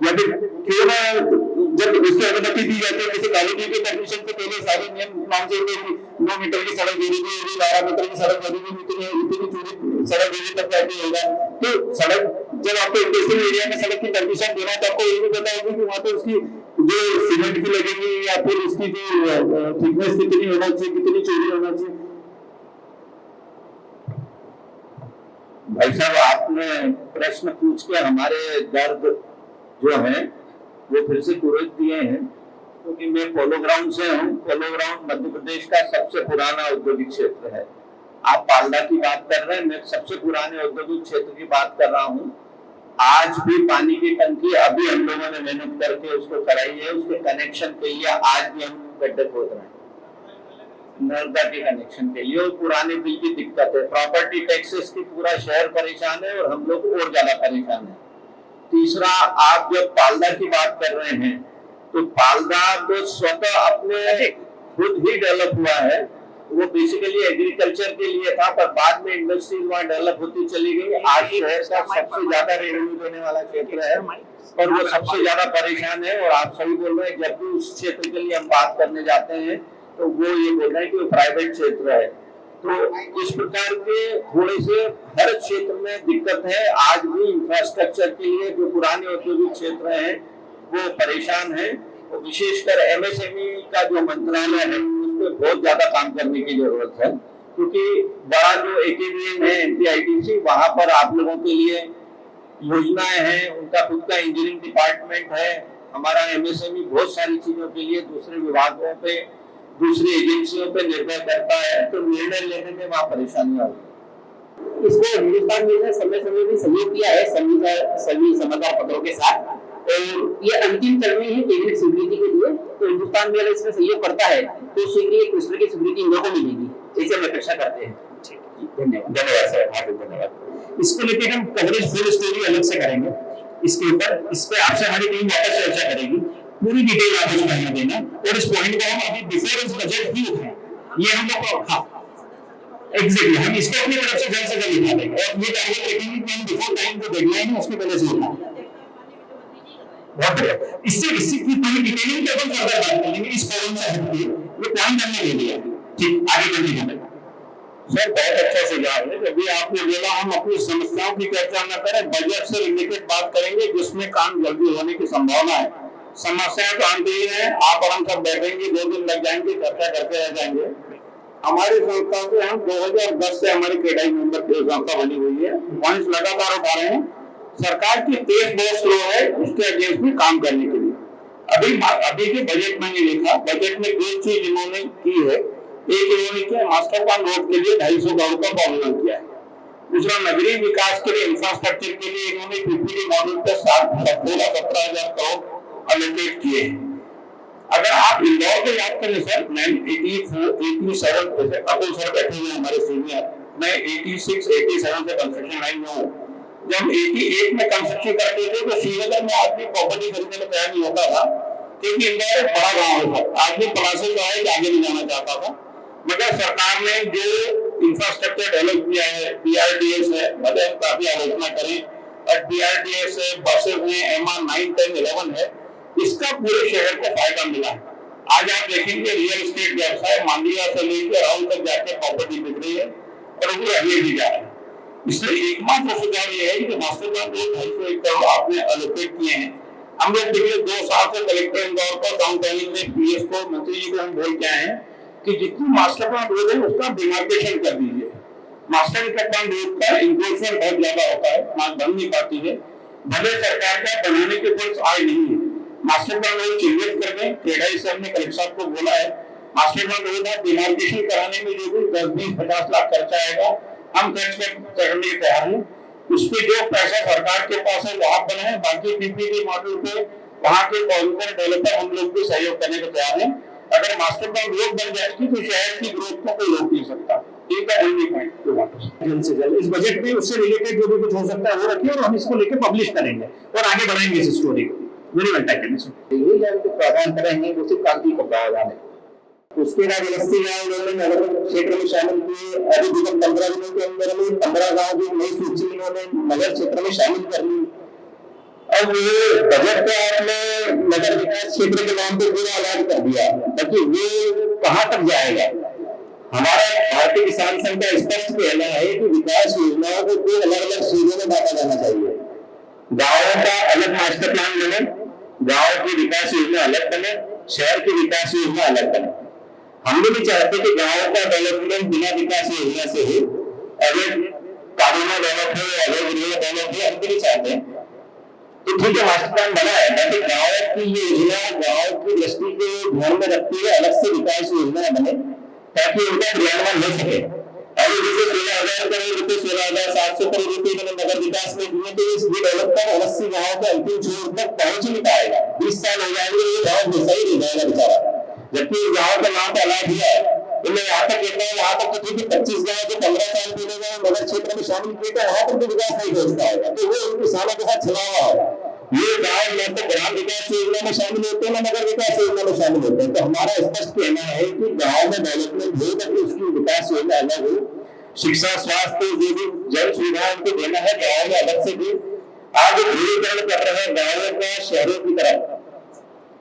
या फिर क्यों ना जब उसकी अनुमति दी जाती है, जैसे कॉलेज के परमिशन से पहले सारे नियम मान से 9 मीटर की सड़क देनी चाहिए, 12 मीटर की सड़क देनी, इतनी चौड़ी सड़क देने तक जाती होगा। तो सड़क जब आपको इंडस्ट्रियल एरिया में सड़क की परमिशन देना तो आपको ये भी पता होगा कि वहाँ पे उसकी जो सीमेंट की लगेगी या फिर उसकी जो थिकनेस कितनी होना चाहिए, कितनी चौड़ी होना चाहिए। भाई साहब, आपने प्रश्न पूछ के हमारे दर्द जो है वो फिर से कुरेद दिए हैं, क्योंकि मैं पोलो ग्राउंड से हूँ। पोलो ग्राउंड मध्य प्रदेश का सबसे पुराना औद्योगिक क्षेत्र है। आप पाल्डा की बात कर रहे हैं, मैं सबसे पुराने औद्योगिक क्षेत्र की बात कर रहा हूँ। आज भी पानी की टंकी अभी हम लोगों ने मेहनत करके उसको कराई है, उसके कनेक्शन के लिए आज भी हम गड्ढे खोद रहे हैं नर्मदा के कनेक्शन के लिए। और पुराने बिल की दिक्कत है, प्रॉपर्टी टैक्सेस की पूरा शहर परेशान है और हम लोग और ज्यादा परेशान है। तीसरा, आप जब पाल्डा की बात कर रहे हैं तो पाल्डा तो स्वतः अपने खुद ही डेवलप हुआ है, वो बेसिकली एग्रीकल्चर के लिए था, पर बाद में इंडस्ट्रीज वहाँ डेवलप होती चली गई। आज शहर का सबसे ज्यादा रेवेन्यू देने वाला क्षेत्र है, पर वो सबसे ज्यादा परेशान है। और आप सही बोल रहे हैं, जब भी उस क्षेत्र के लिए हम बात करने जाते हैं तो वो ये बोल रहे हैं कि वो प्राइवेट क्षेत्र है। तो इस प्रकार के थोड़े से हर क्षेत्र में दिक्कत है। आज भी इंफ्रास्ट्रक्चर के लिए जो पुराने औद्योगिक क्षेत्र हैं वो परेशान है। और विशेषकर MSME का जो मंत्रालय है उस पे बहुत ज्यादा काम करने की जरूरत है, क्योंकि बड़ा जो AKBN है NPITC, वहां पर आप लोगों के लिए योजनाएं हैं, उनका खुद का इंजीनियरिंग डिपार्टमेंट है, हमारा MSME बहुत सारी चीजों के लिए दूसरे विभागों पे, दूसरी एजेंसियों पे निर्भर करता है, तो निर्णय लेने में वहाँ परेशानियां होती है। इसको हिंदुस्तान मेल ने समय समय में सहयोग किया है सभी समाचार पत्रों के साथ, और ये अंतिम चरण में है कैबिनेट स्वीकृति के लिए। तो हिंदुस्तान मेल इसमें सहयोग करता है तो शीघ्र एक दूसरे की स्वीकृति इन लोगों को मिलेगी, ऐसे हम अपेक्षा करते हैं। धन्यवाद सर, हार्दिक धन्यवाद। इसको लेकर हम कवरेज फुल स्टोरी अलग से करेंगे, इसके ऊपर इस पे आपसे हमारी टीम वापस चर्चा करेगी, पूरी डिटेल आप उसको हमें देना, और इस पॉइंट को हम अभी बिफोर इस बजट ही उठाएं, ये हम लोग एग्जैक्टली हम इसको अपनी तरफ से जल्द उठा देंगे, और ये टारगेट रखेंगे कि हम बिफोर टाइम जो डेडलाइन है उसके पहले से उठाएं। बहुत बढ़िया, इससे की पूरी डिटेलिंग पे अपन फर्दर बात करेंगे इस फोरम से हटके, ये प्लान करने के लिए। ठीक, आगे कंटिन्यू करें। सर बहुत अच्छा सुझाव है, अभी आपने बोला हम अपनी समस्याओं की चर्चा न करें, बजट से रिलेटेड बात करेंगे जिसमें काम जल्दी होने की संभावना है। समस्याएं तो आती ही हैं, आप और हम सब बैठेंगे, 2 दिन लग जाएंगे, चर्चा करते रह जाएंगे। हमारी संस्था से हम 2010 से हमारी केडाई मेंबर की संस्था बनी हुई है, पॉइंट्स लगातार उठा रहे हैं, सरकार की पेस बहुत स्लो है उसके अगेंस्ट में काम करने के लिए। अभी के बजट में लिखा, बजट में 2 चीज इन्होंने की है, एक इन्होंने किया मास्टर प्लान रोड के लिए 250 करोड़ का प्रावधान किया है, दूसरा नगरीय विकास के लिए इंफ्रास्ट्रक्चर के लिए इन्होंने PPP मॉडल पे 16-17 हजार करोड़ एलोकेट किए हैं। अगर आप इंदौर को याद करें सर, 87 अतुल सर बैठे हुए हमारे सीनियर, मैं 86-87 से कंस्ट्रक्शन लाइन में हूँ। जब 88 में कंस्ट्रक्शन करते थे तो श्रीनगर में आदमी प्रॉपर्टी खरीदने में तैयार नहीं होता था, क्योंकि इंदौर एक बड़ा गाँव है, आदमी पलासे जो है आगे नहीं जाना चाहता था। मगर सरकार ने जो इंफ्रास्ट्रक्चर डेवलप किया है, BRTS है, भले हम काफी आलोचना करें, और BRTS है, बसेस है, MR 9, 10, 11 है, इसका पूरे शहर को फायदा मिला है। आज आप देखेंगे रियल एस्टेट व्यवसाय मांडलिया से लेकर राउल तक जाके प्रॉपर्टी बिक रही है, और वो आगे भी जा रहा है। इसलिए एकमात्र सुझाव ये है कि मास्टर प्लान को 250 एकड़ आपने एलोकेट किए हैं। हम लोग पिछले 2 साल से कलेक्टर इंदौर को टाउन प्लानिंग में PS को मंत्री जी को हम बोल के आए हैं कि जितनी मास्टर प्लान रोड है उसका डिमार्केशन कर दीजिए। मास्टर प्लान रोड का इंक्रोचमेंट बहुत ज्यादा होता है, मांग बन नहीं पाती है, भले सरकार का बनाने के फंड्स आए नहीं है। मास्टर प्लान रोड चिन्हित कर दें, केडाई सर ने कलेक्टर साहब को बोला है, मास्टर प्लान रोड का डिमार्केशन कराने में जो भी 10-20-50 लाख खर्चा आएगा हम खर्च करने के तैयार हैं। उस पे जो पैसा सरकार के पास है वो आप बनाए, बाकी PPP मॉडल पे वहाँ के कॉर्पोरेट डेवलपर हम लोग भी सहयोग करने को तैयार हैं। अगर मास्टर प्लान रोड बन जाएगी तो शहर की ग्रोथ को कोई रोक नहीं सकता। एक ओनली पॉइंट जल्द से जल्द इस बजट में उससे रिलेटेड जो भी कुछ हो सकता है वो रखिए, और हम इसको लेकर पब्लिश करेंगे और आगे बढ़ाएंगे इस स्टोरी को। Very well taken. ये जो प्रावधान करेंगे वो सिर्फ क्रांति का प्रावधान है। उसके बाद इन्होंने नगर क्षेत्र में शामिल किए, अभी विगत 15 दिनों के अंदर में 15 गाँव की नई सूची इन्होंने नगर क्षेत्र में शामिल कर ली। अब ये बजट को आपने नगर विकास क्षेत्र के नाम पे पूरा अलग कर दिया, ताकि वो कहाँ तक जाएगा। हमारा भारतीय किसान संघ का स्पष्ट कहना है कि विकास योजनाओं को 2 अलग-अलग श्रेणियों में बांटा जाना चाहिए। गाँवों का अलग मास्टर प्लान बने, गाँव की विकास योजना अलग बने, शहर की विकास योजना अलग बने। हम लोग भी चाहते कि गाँव का डेवलपमेंट बिना विकास योजना से हो, अगर कानून डेवलप हो, अगर डेवलप हो, हम भी चाहते हैं। तो ठीक है, मास्टर प्लान बना है, ताकि गाँव की योजना गाँव की दृष्टि को ध्यान में रखते हुए अलग से विकास योजना बने, ताकि उनका क्रियान्वयन हो सके। अभी जैसे 16,000 करोड़ रुपए, 16,700 करोड़ रुपए मैंने नगर विकास में दिए, तो इस डेवलपमेंट 80 गाँव के अंतिम छोर तक पहुंच नहीं पाएगा। 20 साल हो जाएंगे, ये गाँव वैसा ही रह जाएगा बेचारा। जबकि गाँव का नाम अला दिया है, तो मैं यहाँ तक कहता हूँ, यहाँ तक तो ठीक है 25 गाँव जो 15 साल पहले गए नगर क्षेत्र में शामिल किए थे, वहाँ पर भी विकास नहीं पहुंच पाएगा। तो वो उन किसानों के साथ छला हुआ है। ये गाँव न तो ग्राम विकास योजना में शामिल होते हैं, न नगर विकास योजना में शामिल होते हैं। तो हमारा स्पष्ट कहना है कि गाँव में डेवलपमेंट हो, ताकि उसकी विकास योजना अलग हो। शिक्षा, स्वास्थ्य, जो भी जन सुविधा उनको देना है गाँव में अलग से भी। आज ध्रुवीकरण कर रहे हैं गाँवों का शहरों की तरफ।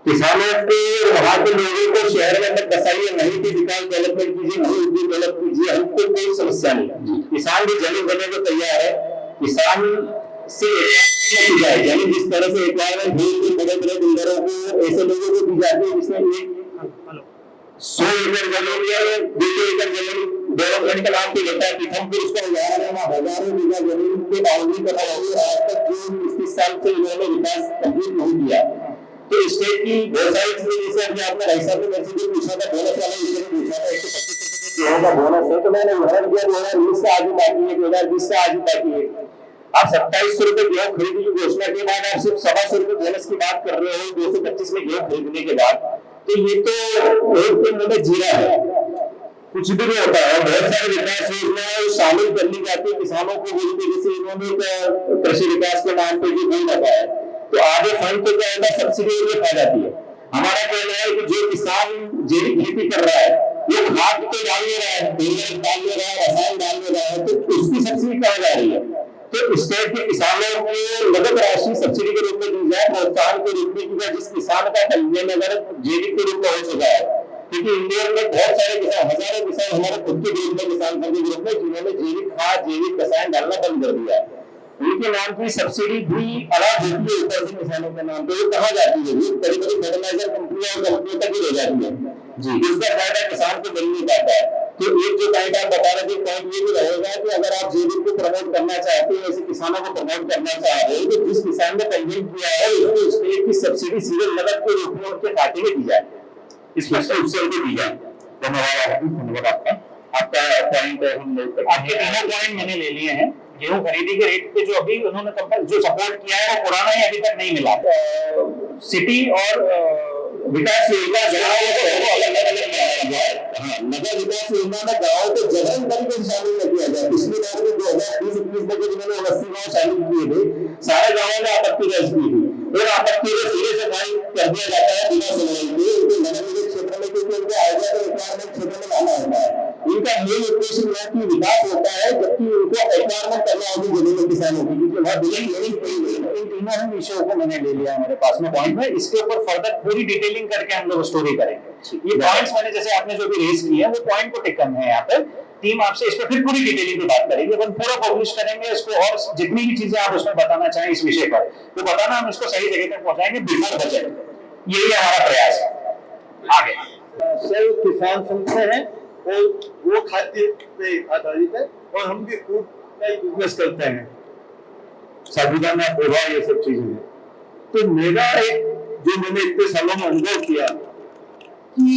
किसानों को, वहां के लोगों को शहर में मत बसाइए, नहीं कि विकास डेवलपमेंट कीजिए, नहीं उद्योग डेवलप कीजिए, हमको कोई समस्या नहीं। किसान भी जमीन देने को तैयार है। किसान से जाए जमीन जिस तरह से रिक्वायरमेंट बड़े बड़े बिल्डरों को, ऐसे लोगों को दी जाती है जिसमें एक 100 एकड़ जमीन या 200 एकड़ जमीन डेवलपमेंट का नाम पे लेता है, हम फिर उसको हजारों बीघा जमीन पे बाउंड्री कर रहे हैं। आज तक जो 21 साल से इन्होंने विकास कंप्लीट नहीं किया। तो स्टेट की बहुत सारी चीजें, जैसे अभी आपने भाई साहब ने मेरे से पूछा था बोनस वाला विषय में पूछा था, 125% गेहूं का बोनस है, तो मैंने उदाहरण दिया 2019 का आज भी बाकी है, 2020 का आज भी बाकी है। आप 2700 रुपए गेहूं खरीदने की घोषणा के बाद आप सिर्फ 125 रुपए बोनस की बात कर रहे हो 225 में गेहूं खरीदने के बाद, तो ये तो एक तो मतलब जीरा है, कुछ भी नहीं होता है। बहुत सारे विकास योजनाएं शामिल कर ली जाती है किसानों को, जैसे इन्होंने कृषि विकास के नाम पे जो नहीं लगा है, तो आगे फंड तो क्या होगा, सब्सिडी में खा जाती है। हमारा कहना है कि जो किसान जैविक खेती कर रहा है वो खाद तो डाल ले रहा है, डाल ले रहा है, रसायन डाल ले रहा है, तो उसकी सब्सिडी कहाँ जा रही है? तो स्टेट के किसानों को नगद राशि सब्सिडी के रूप में दी जाए, प्रोत्साहन के रूप में दी जाए, जिस किसान का पंजीयन अगर जैविक के रूप में हो चुका है। क्योंकि इंडिया में बहुत सारे किसान, हजारों किसान हमारे खुद के ग्रुप में, किसान संघ के ग्रुप में, जिन्होंने जैविक खाद, जैविक रसायन डालना बंद कर दिया है। उनके नाम की सब्सिडी भी अलग होती है ऊपर से किसानों के नाम पे, वो कहाँ जाती है? वो बड़ी बड़ी फर्टिलाइजर कंपनियों और कंपनियों तक ही ले जाती है जी, इसका फायदा किसान को मिल नहीं पाता है। तो एक जो पॉइंट आप बता रहे थे, पॉइंट ये भी रहेगा कि अगर आप जैविक को प्रमोट करना चाहते हैं, ऐसे किसानों को प्रमोट करना चाह रहे हैं, तो जिस किसान ने पंजीयन किया है उसको स्टेट की सब्सिडी सीधे नकद के रूप में उनके खाते में दी जाए, स्पष्ट रूप से उनको दी जाए। धन्यवाद आपका पॉइंट हम नोट करते हैं। आपके तीनों पॉइंट मैंने ले लिए हैं। गेहूं खरीदी के रेट पे जो अभी उन्होंने जो सपोर्ट किया है वो पुराना ही अभी तक नहीं मिला। सिटी और विकास योजना नगर विकास योजना में गाँव को जगह तरीके से शामिल न किया जाए। पिछली बार में 2020-21 में जिन्होंने 80 गाँव शामिल किए थे, सारे गाँवों में आपत्ति दर्ज की थी और आपत्ति को सिरे से फाइल कर दिया जाता है बिना सुनवाई के। उनको नगर निगम क्षेत्र में, क्योंकि उनको आइडिया तो रिक्वायरमेंट क्षेत्र में लाना होता है, इनका मूल उद्देश्य यह कि विकास होता है, जबकि उनको रिक्वायरमेंट करना होगी जमीन किसानों की, क्योंकि वह बिलिंग नहीं पड़ी। इन तीनों ही विषयों को मैंने ले लिया हमारे पास में पॉइंट में, इसके ऊपर फर्दर पूरी डिटेलिंग करके हम लोग स्टोरी करेंगे। ये पॉइंट्स मैंने जैसे आपने जो भी रेज किए हैं वो पॉइंट को टिक करने हैं। यहाँ पे टीम आपसे इस पर फिर पूरी डिटेलिंग पे बात करेगी, अपन पूरा पब्लिश करेंगे इसको, और जितनी भी चीजें आप उसमें बताना चाहें इस विषय पर तो बताना, हम इसको सही जगह तक पहुंचाएंगे बिफोर बजट। यही हमारा प्रयास है। आगे सर किसान संघ से है और वो खाद्य पे आधारित है और हम भी फूड का बिजनेस करते हैं, साबुदाना, पोहा, ये सब चीजें हैं। तो मेरा एक जो मैंने इतने सालों में अनुभव किया कि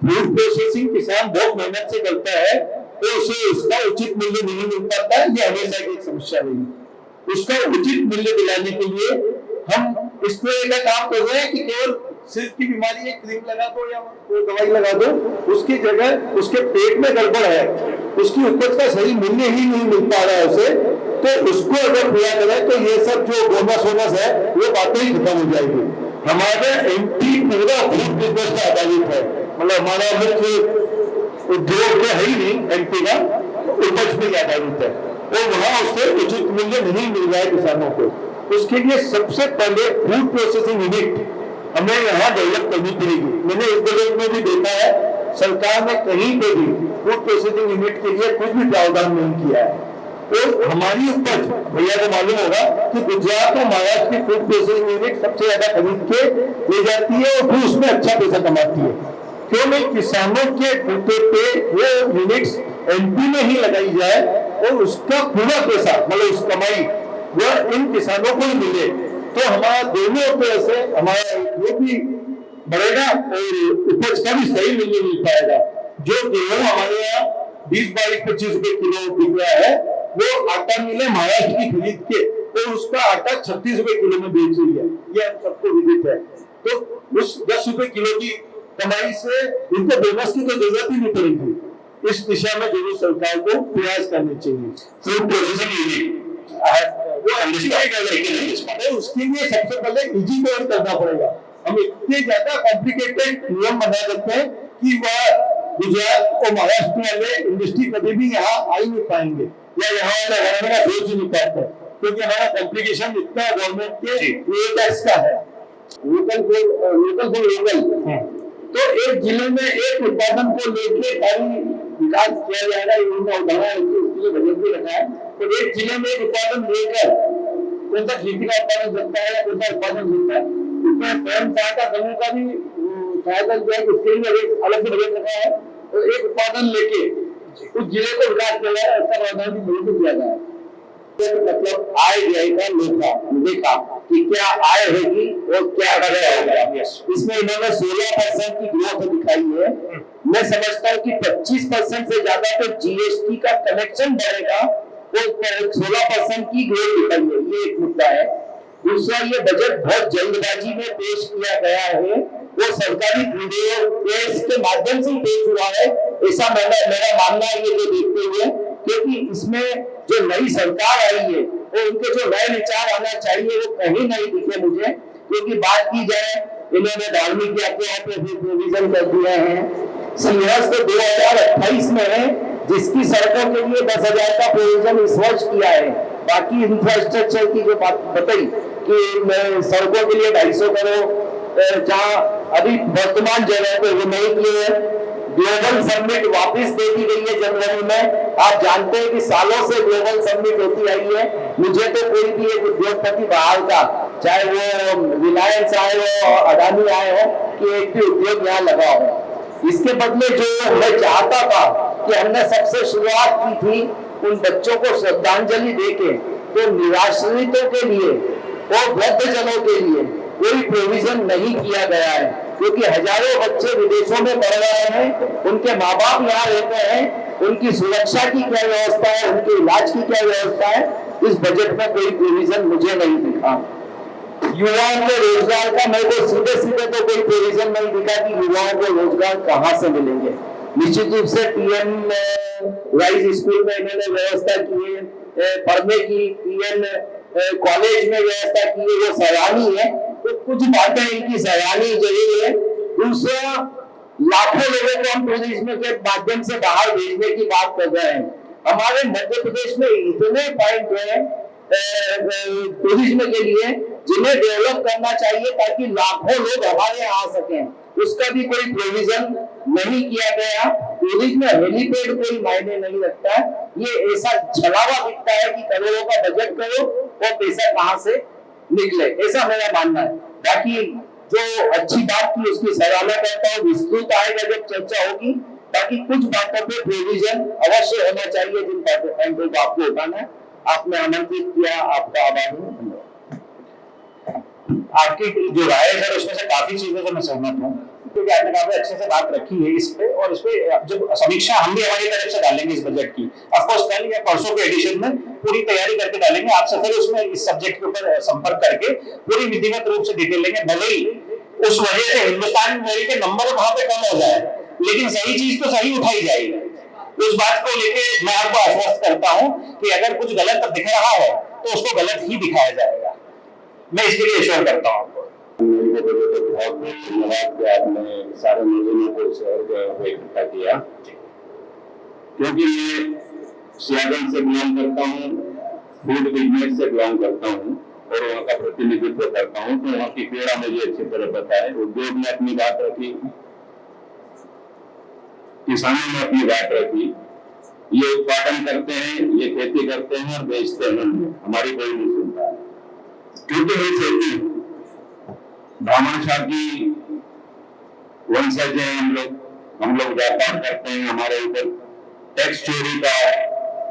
फूड प्रोसेसिंग किसान बहुत मेहनत से करता है तो उसे उसका उचित मूल्य नहीं मिल पाता है, ये हमेशा की एक समस्या रही। उसका उचित मूल्य दिलाने के लिए हम इस पर एक काम कर रहे हैं कि केवल सिर की बीमारी है, क्रीम लगा दो या कोई दवाई लगा दो, उसकी जगह उसके पेट में गड़बड़ है, उसकी उपज का सही मूल्य ही नहीं मिल पा रहा है उसे, तो उसको अगर पूरा करें तो ये सब जो बोनस है वो बातें ही खत्म हो जाएगी। हमारे एमपी पूरा फूड बिजनेस पर आधारित है, मतलब हमारा मुख्य उद्योग तो है ही नहीं एमपी का, उपज पर आधारित है और वहाँ उससे उचित मूल्य नहीं मिल रहा है किसानों को। उसके लिए सबसे पहले फूड प्रोसेसिंग यूनिट हमें यहाँ डेवलप करनी पड़ेगी। मैंने इस बजट में भी देखा है सरकार ने कहीं पे भी फूड प्रोसेसिंग यूनिट के लिए कुछ भी प्रावधान नहीं किया है। तो हमारी उपज, भैया को मालूम होगा कि गुजरात और महाराष्ट्र की फूड प्रोसेसिंग यूनिट सबसे ज्यादा खरीद के ले जाती है और फिर उसमें अच्छा पैसा कमाती है। क्यों नहीं किसानों के बूते पे वो यूनिट्स एमपी में ही लगाई जाए और उसका पूरा पैसा, मतलब उस कमाई वह इन किसानों को ही मिले, तो हमारा दोनों तरह से हमारा वो भी बढ़ेगा और उपज का भी सही मूल्य मिल पाएगा। जो गेहूं हमारे यहाँ 20-22-25 रुपए किलो बिक रहा है, वो आटा मिले महाराष्ट्र की खरीद के और उसका आटा 36 रुपए किलो में बेच रही है, ये हम सबको विदित है। तो उस 10 रुपए किलो की कमाई से इनको बोनस की तो जरूरत ही नहीं पड़ेगी। इस दिशा में जरूर सरकार को प्रयास करने चाहिए। फूड प्रोसेसिंग यूनिट उसके लिए सबसे पहले डिजिटल करना पड़ेगा। हम इतने ज्यादा कॉम्प्लिकेटेड नियम बना देते हैं कि वह गुजरात और महाराष्ट्र वाले इंडस्ट्री कभी भी यहाँ आ ही नहीं पाएंगे या यहाँ लगाने का सोच ही नहीं पाते, क्योंकि हमारा कॉम्प्लिकेशन इतना गवर्नमेंट के टैक्स का है। लोकल फॉर लोकल, तो एक जिले में एक उत्पादन को लेके सारी विकास किया जाएगा, उनका उदाहरण उसके लिए बजट भी रखा है। तो एक जिले में एक उत्पादन लेकर कौन सा खेती का उत्पादन सकता है, कौन सा उत्पादन सकता है, उसमें स्वयं सहायता समूह का भी सहायता किया कि उसके लिए एक अलग से बजट रखा है, तो एक उत्पादन लेके उस जिले को विकास किया जाए, ऐसा प्रावधान भी बिल्कुल किया जाए। मतलब आय व्यय का लेखा कि क्या आय होगी और क्या व्यय होगा। इसमें इन्होंने 16% की ग्रोथ दिखाई है। मैं समझता हूँ कि 25% से ज्यादा तो जीएसटी का कलेक्शन बढ़ेगा, वो 16% की ग्रोथ दिखाई है, ये एक मुद्दा है। दूसरा, ये बजट बहुत जल्दबाजी में पेश किया गया है, वो सरकारी प्रेस के माध्यम से पेश हुआ है, ऐसा मेरा मानना है ये देखते हुए, क्योंकि इसमें जो नई सरकार आई है वो उनके जो नए विचार आना चाहिए वो कहीं नहीं दिखे मुझे। क्योंकि बात की जाए, इन्होंने धार्मिक यात्राओं पे भी प्रोविजन कर दिए हैं। सिंहस्थ 2028 में है, जिसकी सड़कों के लिए 10,000 का प्रोविजन इस वर्ष किया है। बाकी इंफ्रास्ट्रक्चर की जो बात बताई कि सड़कों के लिए 250 करोड़, जहाँ अभी वर्तमान जगह पे वो नहीं किए हैं। ग्लोबल समिट वापस दे दी गई है जनवरी में। आप जानते हैं कि सालों से ग्लोबल समिट होती आई है। मुझे तो कोई भी एक उद्योगपति बाहर का, चाहे वो रिलायंस आए हो, अडानी आए हो, कि एक भी उद्योग यहाँ लगा हो। इसके बदले जो मैं चाहता था कि हमने सबसे शुरुआत की थी उन बच्चों को श्रद्धांजलि देके, तो निराश्रितों के लिए और वृद्धजनों के लिए कोई प्रोविजन नहीं किया गया है, क्योंकि हजारों बच्चे विदेशों में पढ़ रहे हैं, उनके माँ बाप यहाँ रहते हैं, उनकी सुरक्षा की क्या व्यवस्था है, उनके इलाज की क्या व्यवस्था है, इस बजट में कोई प्रोविजन मुझे नहीं दिखा। युवाओं को रोजगार का मेरे को सीधे तो कोई प्रोविजन नहीं दिखा कि युवाओं को रोजगार कहाँ से मिलेंगे। निश्चित रूप से पीएम राइज स्कूल में इन्होंने व्यवस्था की है, पढ़ने की पीएम कॉलेज में व्यवस्था की है, वो सराहनीय है। तो कुछ बातें इनकी सराहनीय जरूर है। दूसरा, लाखों लोगों को हम टूरिज्म के माध्यम से बाहर भेजने की बात कर रहे हैं। हमारे मध्य प्रदेश में इतने पॉइंट है टूरिज्म के लिए जिन्हें डेवलप करना चाहिए ताकि लाखों लोग हमारे यहाँ आ सकें, उसका भी कोई प्रोविजन नहीं किया गया। टूरिज्म में हेलीपैड कोई मायने नहीं रखता है। ये ऐसा छलावा दिखता है कि करोड़ों का बजट करो और पैसा कहाँ से निकले, ऐसा मेरा मानना है। बाकी जो अच्छी बात की उसकी सराहना करता हूँ, विस्तृत आएगा जब चर्चा होगी। बाकी कुछ बातों पे प्रोविजन अवश्य होना चाहिए जिन पॉइंटों को आपको उठाना है। आपने आमंत्रित किया, आपका आभार हूँ। आपकी जो राय है सर, उसमें से काफी चीजों से मैं सहमत हूँ, क्योंकि आपने काफी अच्छे से बात रखी है इस पे, और इस पे जब समीक्षा हम भी हमारी तरफ से डालेंगे इस बजट की, ऑफकोर्स कल या परसों के एडिशन में पूरी तैयारी करके डालेंगे। आपसे फिर उसमें इस सब्जेक्ट के ऊपर संपर्क करके पूरी विधिवत रूप से डिटेल लेंगे। भले ही उस वजह से हिंदुस्तान मेल के नंबर वहां पे कम हो जाए, लेकिन सही चीज तो सही उठाई जाएगी। उस बात को लेके मैं आपको आश्वस्त करता हूँ कि अगर कुछ गलत दिख रहा है तो उसको गलत ही दिखाया जाएगा। मैं इसके लिए इश्योर करता हूँ आपको। बहुत धन्यवाद कि आपने सारे मुद्दों को शहर को इकट्ठा किया, क्योंकि मैं सियागंज से बिलोंग करता हूँ, फूड बिजनेस से बिलोंग करता हूँ और वहाँ का प्रतिनिधित्व करता हूँ, तो वहाँ की पीड़ा मुझे अच्छी तरह पता है। उद्योग ने अपनी बात रखी, किसानों ने अपनी बात रखी। ये उत्पादन करते हैं, ये खेती करते हैं और बेचते हैं, हमारी कोई नहीं सुनता है। क्योंकि ये खेती ब्राह्मण शाह की वंशज है, हम लोग व्यापार करते हैं, हमारे ऊपर टैक्स चोरी का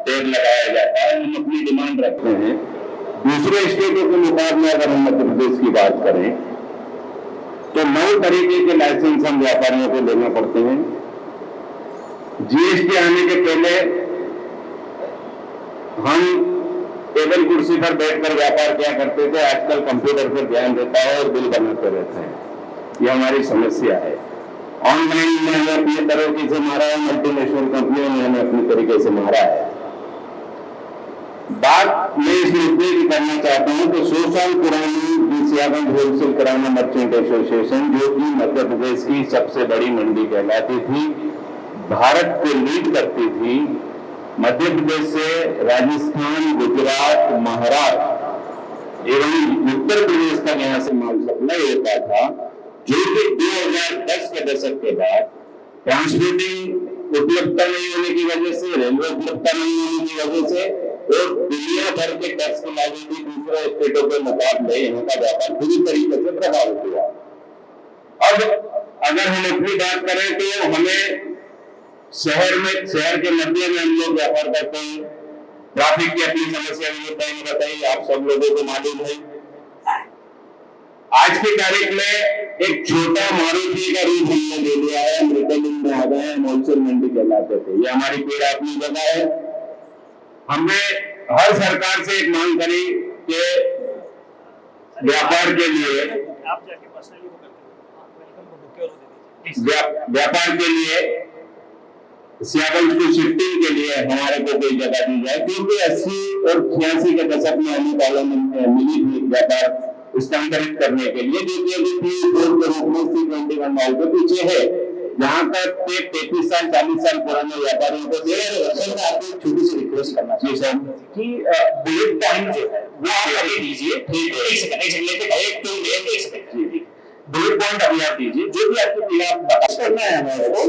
टेग लगाया जाता है, हम अपनी डिमांड रखते हैं। दूसरे स्टेटों के मुकाबले अगर हम मध्य प्रदेश की बात करें तो 9 तरीके के लाइसेंस हम व्यापारियों को लेना पड़ते हैं। जीएसटी आने के पहले हम टेबल कुर्सी पर बैठकर व्यापार किया करते थे, आजकल कंप्यूटर पर ध्यान देता है और बिल बनाते रहते हैं। ये हमारी समस्या है। ऑनलाइन में हमें अपने तरीके से मारा है, मल्टीनेशनल कंपनियों ने हमें अपने तरीके से मारा है। बात मैं इस मुद्दे की करना चाहता हूं तो सोशल पुरानी सियागंज होलसेल किराना मर्चेंट एसोसिएशन, जो कि मध्य प्रदेश की सबसे बड़ी मंडी कहलाती थी, भारत को लीड करती थी। मध्य प्रदेश से राजस्थान, गुजरात, महाराष्ट्र एवं उत्तर प्रदेश तक यहाँ से माल सप्लाई होता था, जो कि 2010 के दशक के बाद ट्रांसपोर्टिंग उपलब्धता नहीं होने की वजह से, रेलवे उपलब्धता नहीं होने की वजह से और दुनिया भर के टैक्स की लागू भी दूसरे स्टेटों के मुकाबले यहाँ का व्यापार पूरी तरीके से प्रभावित हुआ। अब अगर हम अपनी बात करें तो हमें शहर के मध्य में हम लोग व्यापार करते हैं। ट्रैफिक की अपनी समस्या भी बताइए, आप सब लोगों को मालूम है। आज की तारीख में एक छोटा मारुति का रूप हमने ले लिया है, मृतलिंग में आ गए हैं, होलसेल मंडी कहलाते थे। ये हमारी पेड़ अपनी जगह है। हमने हर सरकार से एक मांग करी कि व्यापार के लिए सियाबल की शिफ्टिंग के लिए हमारे को कोई जगह दी जाए, क्योंकि 80 और 86 के दशक में हमें पार्लियामेंट मिली थी व्यापार स्थानांतरित करने के लिए, जो कि अभी के रूप में C21 मॉल के पीछे है, जहाँ तक 33 साल 40 साल पुराने व्यापारियों को दे रहे हैं। आपको एक छोटी सी रिक्वेस्ट करना चाहिए सर कि बुलेट पॉइंट जो है वो आप अभी दीजिए। ठीक है, एक सेकंड बुलेट पॉइंट अभी आप दीजिए, जो भी आपको पीड़ा बता करना है हमारे को,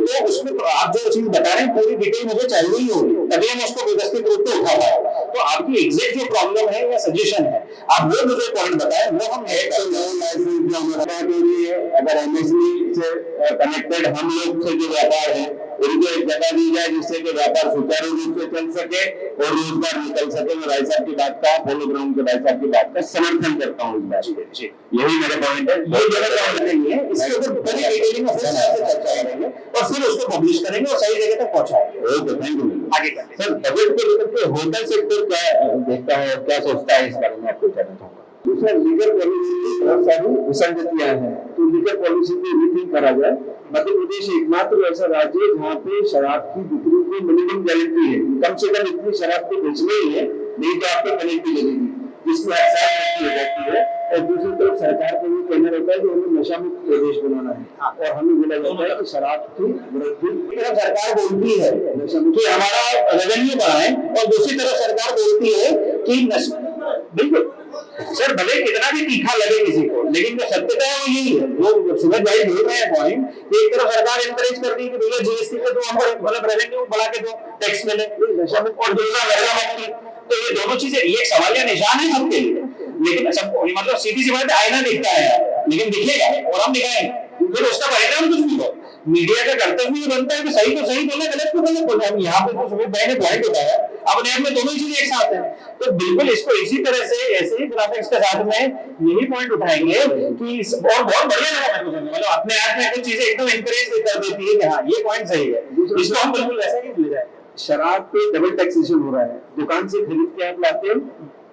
तो उसमें तो आप जो चीज बता रहे हैं पूरी डिटेल मुझे चाहिए ही होगी, तभी हम उसको व्यवस्थित रूप से उठा पाए। तो आपकी एग्जैक्ट जो प्रॉब्लम है या सजेशन है, आप वो मुझे पॉइंट बताएं, वो हम अगर एमएसएमई से कनेक्टेड हम लोग से जो व्यापार है उनको एक जगह दी जाए, जिससे कि व्यापार सुचारू रूप से चल सके और रोजगार निकल सके। मैं भाई साहब की बात का, पोलो ग्राउंड के भाई साहब की बात का समर्थन करता हूँ इस बात के। यही मेरा पॉइंट है। दो जगह पॉइंट नहीं है, इसके ऊपर बड़ी डिटेलिंग में चर्चा करेंगे और फिर उसको पब्लिश करेंगे और सही जगह तक पहुंचाएंगे। Okay, thank you. आगे करते हैं सर, बजट को लेकर के होटल सेक्टर क्या देखता है, क्या सोचता है, इस बारे में आपको कहना चाहूंगा। दूसरा, लीगल पॉलिसी बहुत सारी विसंगतियां हैं, तो लीगल पॉलिसी को रीथिंक करा जाए। मध्य प्रदेश एकमात्र ऐसा राज्य है जहाँ पे शराब की बिक्री की मिनिमम गारंटी है, कम से कम इतनी शराब को बेचनी ही है, नहीं तो आपको पेनल्टी लगेगी, जिसमें हर साल हो जाती है। और दूसरी तरफ सरकार को भी कहना रहता है कि हमें नशा मुक्त प्रदेश बनाना है, और हमें बोला जाता है कि शराब की वृद्धि सरकार बोलती है नशा मुक्त हमारा रेवेन्यू बढ़ाए, और दूसरी तरफ सरकार बोलती है कि नशा, बिल्कुल सर भले कितना भी तीखा लगे किसी को, लेकिन जो सत्यता है वो यही है, जो सुबह भाई बोल रहे हैं पॉइंट, एक तरफ सरकार एनकरेज कर दी कि भैया जीएसटी पे तो हमको मतलब रेवेन्यू बढ़ा के दो, टैक्स मिले, और दूसरा नशा मुक्ति। तो ये दोनों चीजें, ये एक सवालिया निशान है सबके लिए, लेकिन सबको मतलब सीधी सी बात, आईना दिखता है लेकिन दिखेगा और हम दिखाएंगे, फिर उसका परिणाम कुछ भी हो। मीडिया का कर्तव्य भी बनता है कि सही को सही बोले, गलत को गलत बोले। हम यहाँ पे तो सुमित भाई ने पॉइंट उठाया, अपने आप में दोनों ही चीजें एक साथ हैं, तो बिल्कुल इसको इसी तरह से ऐसे ही ग्राफिक्स के साथ में यही पॉइंट उठाएंगे कि और बहुत बढ़िया लगा मेरे को, मतलब अपने आप में कुछ चीजें एकदम एनकरेज कर देती है कि हाँ ये पॉइंट सही है, इसको हम बिल्कुल वैसा ही ले जाए। शराब पे डबल टैक्सेशन हो रहा है, दुकान से खरीद के आप लाते हैं,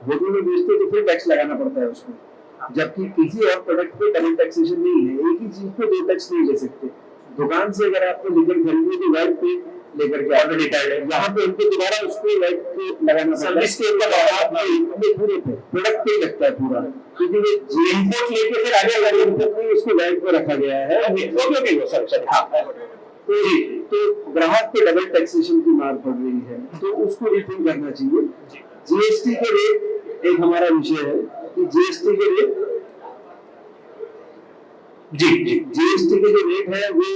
होटल में बेचते तो फिर टैक्स लगाना पड़ता है उसमें, जबकि किसी और प्रोडक्ट पे डबल टैक्सेशन नहीं है। एक ही चीज पे दो टैक्स नहीं ले सकते। दुकान से अगर आपको लेकर खरीदनी तो वाइट पे लेकर के ऑलरेडी टाइड है, यहाँ पे उनको दोबारा उसको वाइट पे लगाना सर्विस के ऊपर पूरे पे प्रोडक्ट पे लगता है पूरा, क्योंकि वो इम्पोर्ट लेके फिर आगे अगर इम्पोर्ट नहीं उसको वाइट पे रखा गया है। तो ग्राहक पे डबल टैक्सेशन की मार पड़ रही है, तो उसको रिथिंक करना चाहिए। जीएसटी के रेट एक हमारा विषय है कि जीएसटी के रेट जीएसटी के जो रेट है वो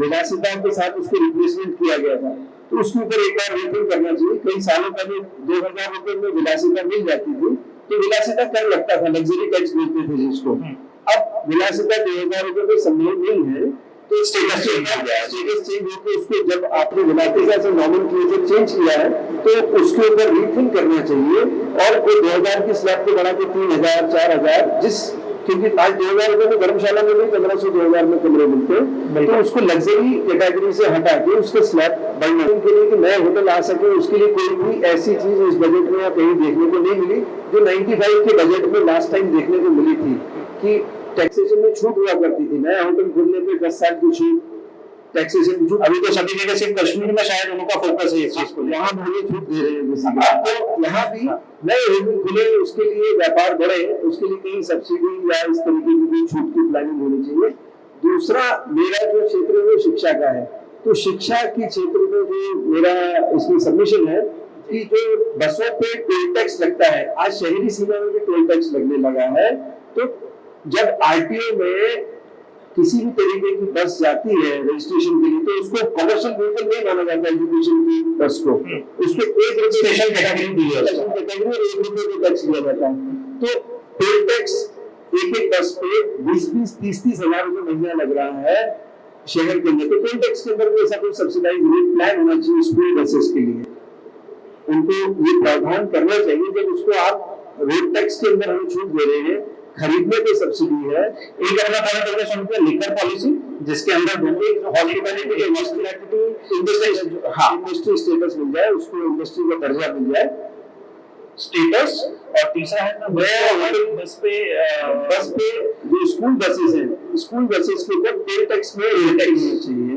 विलासिता के साथ उसको रिप्लेसमेंट किया गया था, तो उसके ऊपर एक बार रिथिंक करना चाहिए। कई सालों पहले 2000 रुपए में विलासिता मिल जाती थी, तो विलासिता कर लगता था, लग्जरी टैक्स मिलते थे जिसको। अब विलासिता 2000 रुपए में संभव नहीं है, तो स्टेटस चेंज हो गया है। स्टेटस चेंज होकर उसको जब आपने विलासिता से नॉमेनक्लेचर चेंज किया है, तो उसके ऊपर रीथिंक करना चाहिए, और वो 2000 की स्लैब को बढ़ा के 3000 4000, जिस क्योंकि आज 2000 रुपए में धर्मशाला में भी 1500-2000 में कमरे मिलते हैं, तो उसको लग्जरी कैटेगरी से हटा के उसके स्लैब बढ़ने के लिए कि नए होटल आ सके, उसके लिए कोई भी ऐसी चीज इस बजट में या कहीं देखने को नहीं मिली जो 95 के बजट में लास्ट टाइम देखने को मिली थी, कि टैक्सेशन में छूट हुआ करती थी। नया होटल खुलने पे 10 साल की छूट, टैक्सेशन की छूट। अभी तो सभी जगह सिर्फ कश्मीर में शायद उनका फोकस है इस चीज को, यहाँ भी छूट दे रहे हैं, तो यहाँ भी नए होटल खुले, उसके लिए व्यापार बढ़े, उसके लिए कहीं सब्सिडी या इस तरीके की छूट की प्लानिंग होनी चाहिए। दूसरा मेरा जो क्षेत्र है वो शिक्षा का है, तो शिक्षा के क्षेत्र में जो मेरा इसमें सबमिशन है कि जो बसों पे टोल टैक्स लगता है, आज शहरी सीमा में भी टोल टैक्स लगने लगा है, तो जब आरटीओ में किसी भी तरीके की बस जाती है रजिस्ट्रेशन के लिए, तो उसको कमर्शियल व्हीकल नहीं माना जाता एजुकेशन की बस को, उसको एक स्पेशल कैटेगरी दी है, कैटेगरी और ₹1 का टैक्स दिया जाता है। तो टोल टैक्स एक एक बस पे 20-20, 30-30 हजार रुपए महीना लग रहा है शहर के अंदर। तो टोल टैक्स के अंदर भी ऐसा कोई सब्सिडाइज रेट प्लान होना चाहिए स्कूल बसेस के लिए। उनको ये प्रावधान करना चाहिए जब उसको आप रोड टैक्स के अंदर हम छूट दे रहे हैं, खरीदने पे सब्सिडी है। एक अपना पॉइंट हो गया सुनते हैं लिकर पॉलिसी, जिसके अंदर दोनों हॉस्पिटैलिटी के इंडस्ट्री स्टेटस मिल जाए, उसको इंडस्ट्री का दर्जा मिल जाए स्टेटस। और तीसरा है बस पे जो स्कूल बसेस हैं, स्कूल बसेस के ऊपर टोल टैक्स में रेट टैक्स होना चाहिए।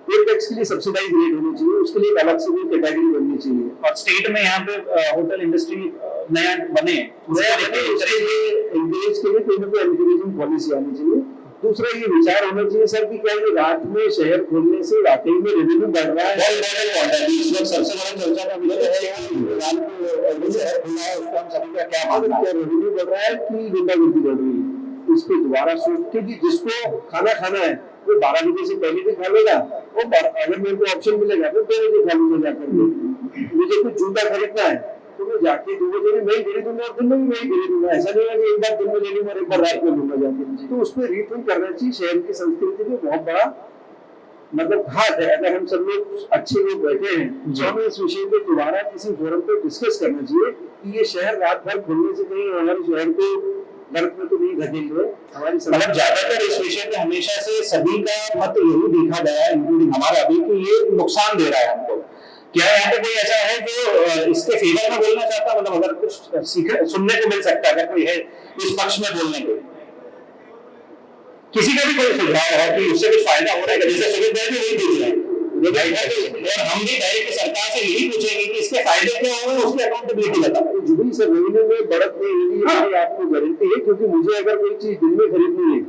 टोल टैक्स के लिए सब्सिडाइज रेट होनी चाहिए, उसके लिए एक अलग से भी कैटेगरी बननी चाहिए। और स्टेट में यहाँ पे होटल इंडस्ट्री नया बने उसके लिए एनकरेज के लिए कोई ना कोई एनकरेजिंग पॉलिसी आनी चाहिए। दूसरा ये विचार होना चाहिए सर कि क्या ये रात में शहर खोलने से वाकई में रेवेन्यू बढ़ रहा है? इस वक्त सबसे बड़ा चर्चा का विषय है रात को शहर खुला है, उसका हम सभी का क्या मानना है? रेवेन्यू बढ़ रहा है कि गुंडागर्दी बढ़ रही है? इस पे दोबारा सोच के कि जिसको खाना है वो 12 बजे से पहले भी खा लेगा, वो अगर मेरे को ऑप्शन मिलेगा तो 2 बजे खा लूंगा जाकर। मुझे कुछ जूता खरीदना है तो मैं जाके 2 बजे में मैं खरीदूंगा और दिन में भी मैं खरीदूंगा। ऐसा नहीं है कि एक बार दिन में ले लूंगा और एक बार रात में लूंगा जाके। तो उस पर रीथिंक करना चाहिए। शहर की संस्कृति में बहुत बड़ा मतलब हाथ है। अगर हम सब लोग अच्छे लोग बैठे हैं तो हमें इस विषय को दोबारा किसी फोरम पे डिस्कस करना चाहिए कि ये शहर रात भर खुलने से कहीं हमारे शहर को गर्त में तो नहीं घटेंगे। हमारी मतलब ज्यादातर इस विषय पे हमेशा से सभी का मत यही देखा गया है, इंक्लूडिंग हमारा भी, कि ये नुकसान दे रहा है हमको। क्या यहाँ पे कोई ऐसा है जो इसके फेवर में बोलना चाहता? मतलब अगर कुछ सुनने को मिल सकता है, अगर कोई है इस पक्ष में बोलने को, किसी का भी कोई सुझाव है कि उससे कुछ फायदा हो रहा है? जैसे सुमित भाई भी वही पूछ रहे हैं और हम भी डायरेक्ट सरकार से यही पूछेंगे कि इसके फायदे क्या होंगे, उसकी अकाउंटेबिलिटी बताओ। जो भी सर रेवेन्यू में बढ़त नहीं होगी आपको गारंटी है, क्योंकि मुझे अगर कोई चीज दिन में खरीदनी है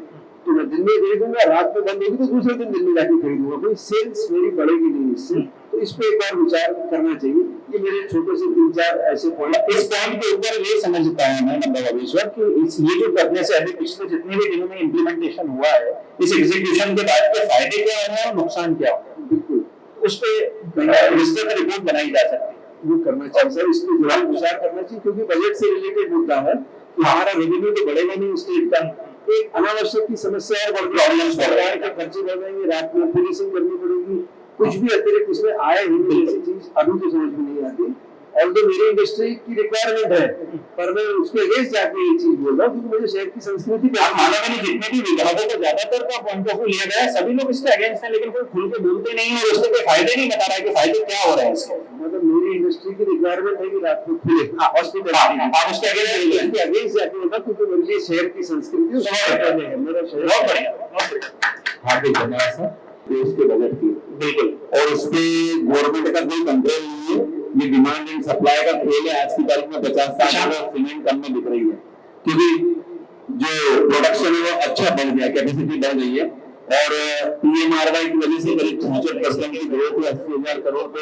तो मैं दिन में खरीदूंगा, रात में बंद होगी तो दूसरे दिन में जाके खरीदूंगा। कोई सेल्स मेरी बढ़ेगी नहीं इससे। तो इस पे एक बार विचार करना चाहिए। ये मेरे छोटे से 3-4 ऐसे पॉइंट। इस पॉइंट के ऊपर ये समझता है मैं मतलब अभीश्वर कि ये जो करने से अभी पिछले जितने भी दिनों में इम्प्लीमेंटेशन हुआ है, इस एग्जीक्यूशन के बाद के फायदे क्या हो रहे हैं और नुकसान क्या हो रहे हैं, बिल्कुल उस पर विस्तृत रिपोर्ट बनाई जा सकती है। वो करना चाहिए सर, इस पे जरूर विचार करना चाहिए, क्योंकि बजट से रिलेटेड मुद्दा है कि हमारा रेवेन्यू तो बढ़ेगा नहीं स्टेट का। एक अनावश्यक की समस्या है, सरकार के खर्चे बढ़ जाएंगे, रात में पुलिसिंग करनी पड़ेगी, कुछ भी अतिरिक्त उसमें आए ही नहीं। ऐसी चीज अभी तो समझ में नहीं आती। और तो मेरी इंडस्ट्री की रिक्वायरमेंट है, पर मैं उसके अगेंस्ट जाके ये चीज बोल रहा हूँ क्योंकि मुझे शहर की संस्कृति पे माना मैंने जितने भी विभागों को ज्यादातर का पॉइंट ऑफ व्यू लिया गया है, सभी लोग इसके अगेंस्ट हैं, लेकिन कोई खुल के बोलते नहीं है, उसके कोई फायदे नहीं बता रहा है कि फायदे क्या हो रहे हैं इसके। मतलब मेरी इंडस्ट्री की रिक्वायरमेंट है कि रात में खुले हॉस्पिटल, आप उसके अगेंस्ट जाके होगा, क्योंकि मेरे लिए शहर की संस्कृति मेरा शहर बहुत बढ़िया। हार्दिक धन्यवाद सर देश के बजट की। बिल्कुल। और उस पे गवर्नमेंट का कोई कंट्रोल नहीं है। ये डिमांड एंड सप्लाई का खेल है। आज की तारीख में 50-60 सीमेंट कम में बिक रही है, क्योंकि जो प्रोडक्शन है वो अच्छा बढ़ गया, कैपेसिटी बढ़ गई है। और PMRY की वजह से करीब 66% की ग्रोथ है। 80,000 करोड़ तो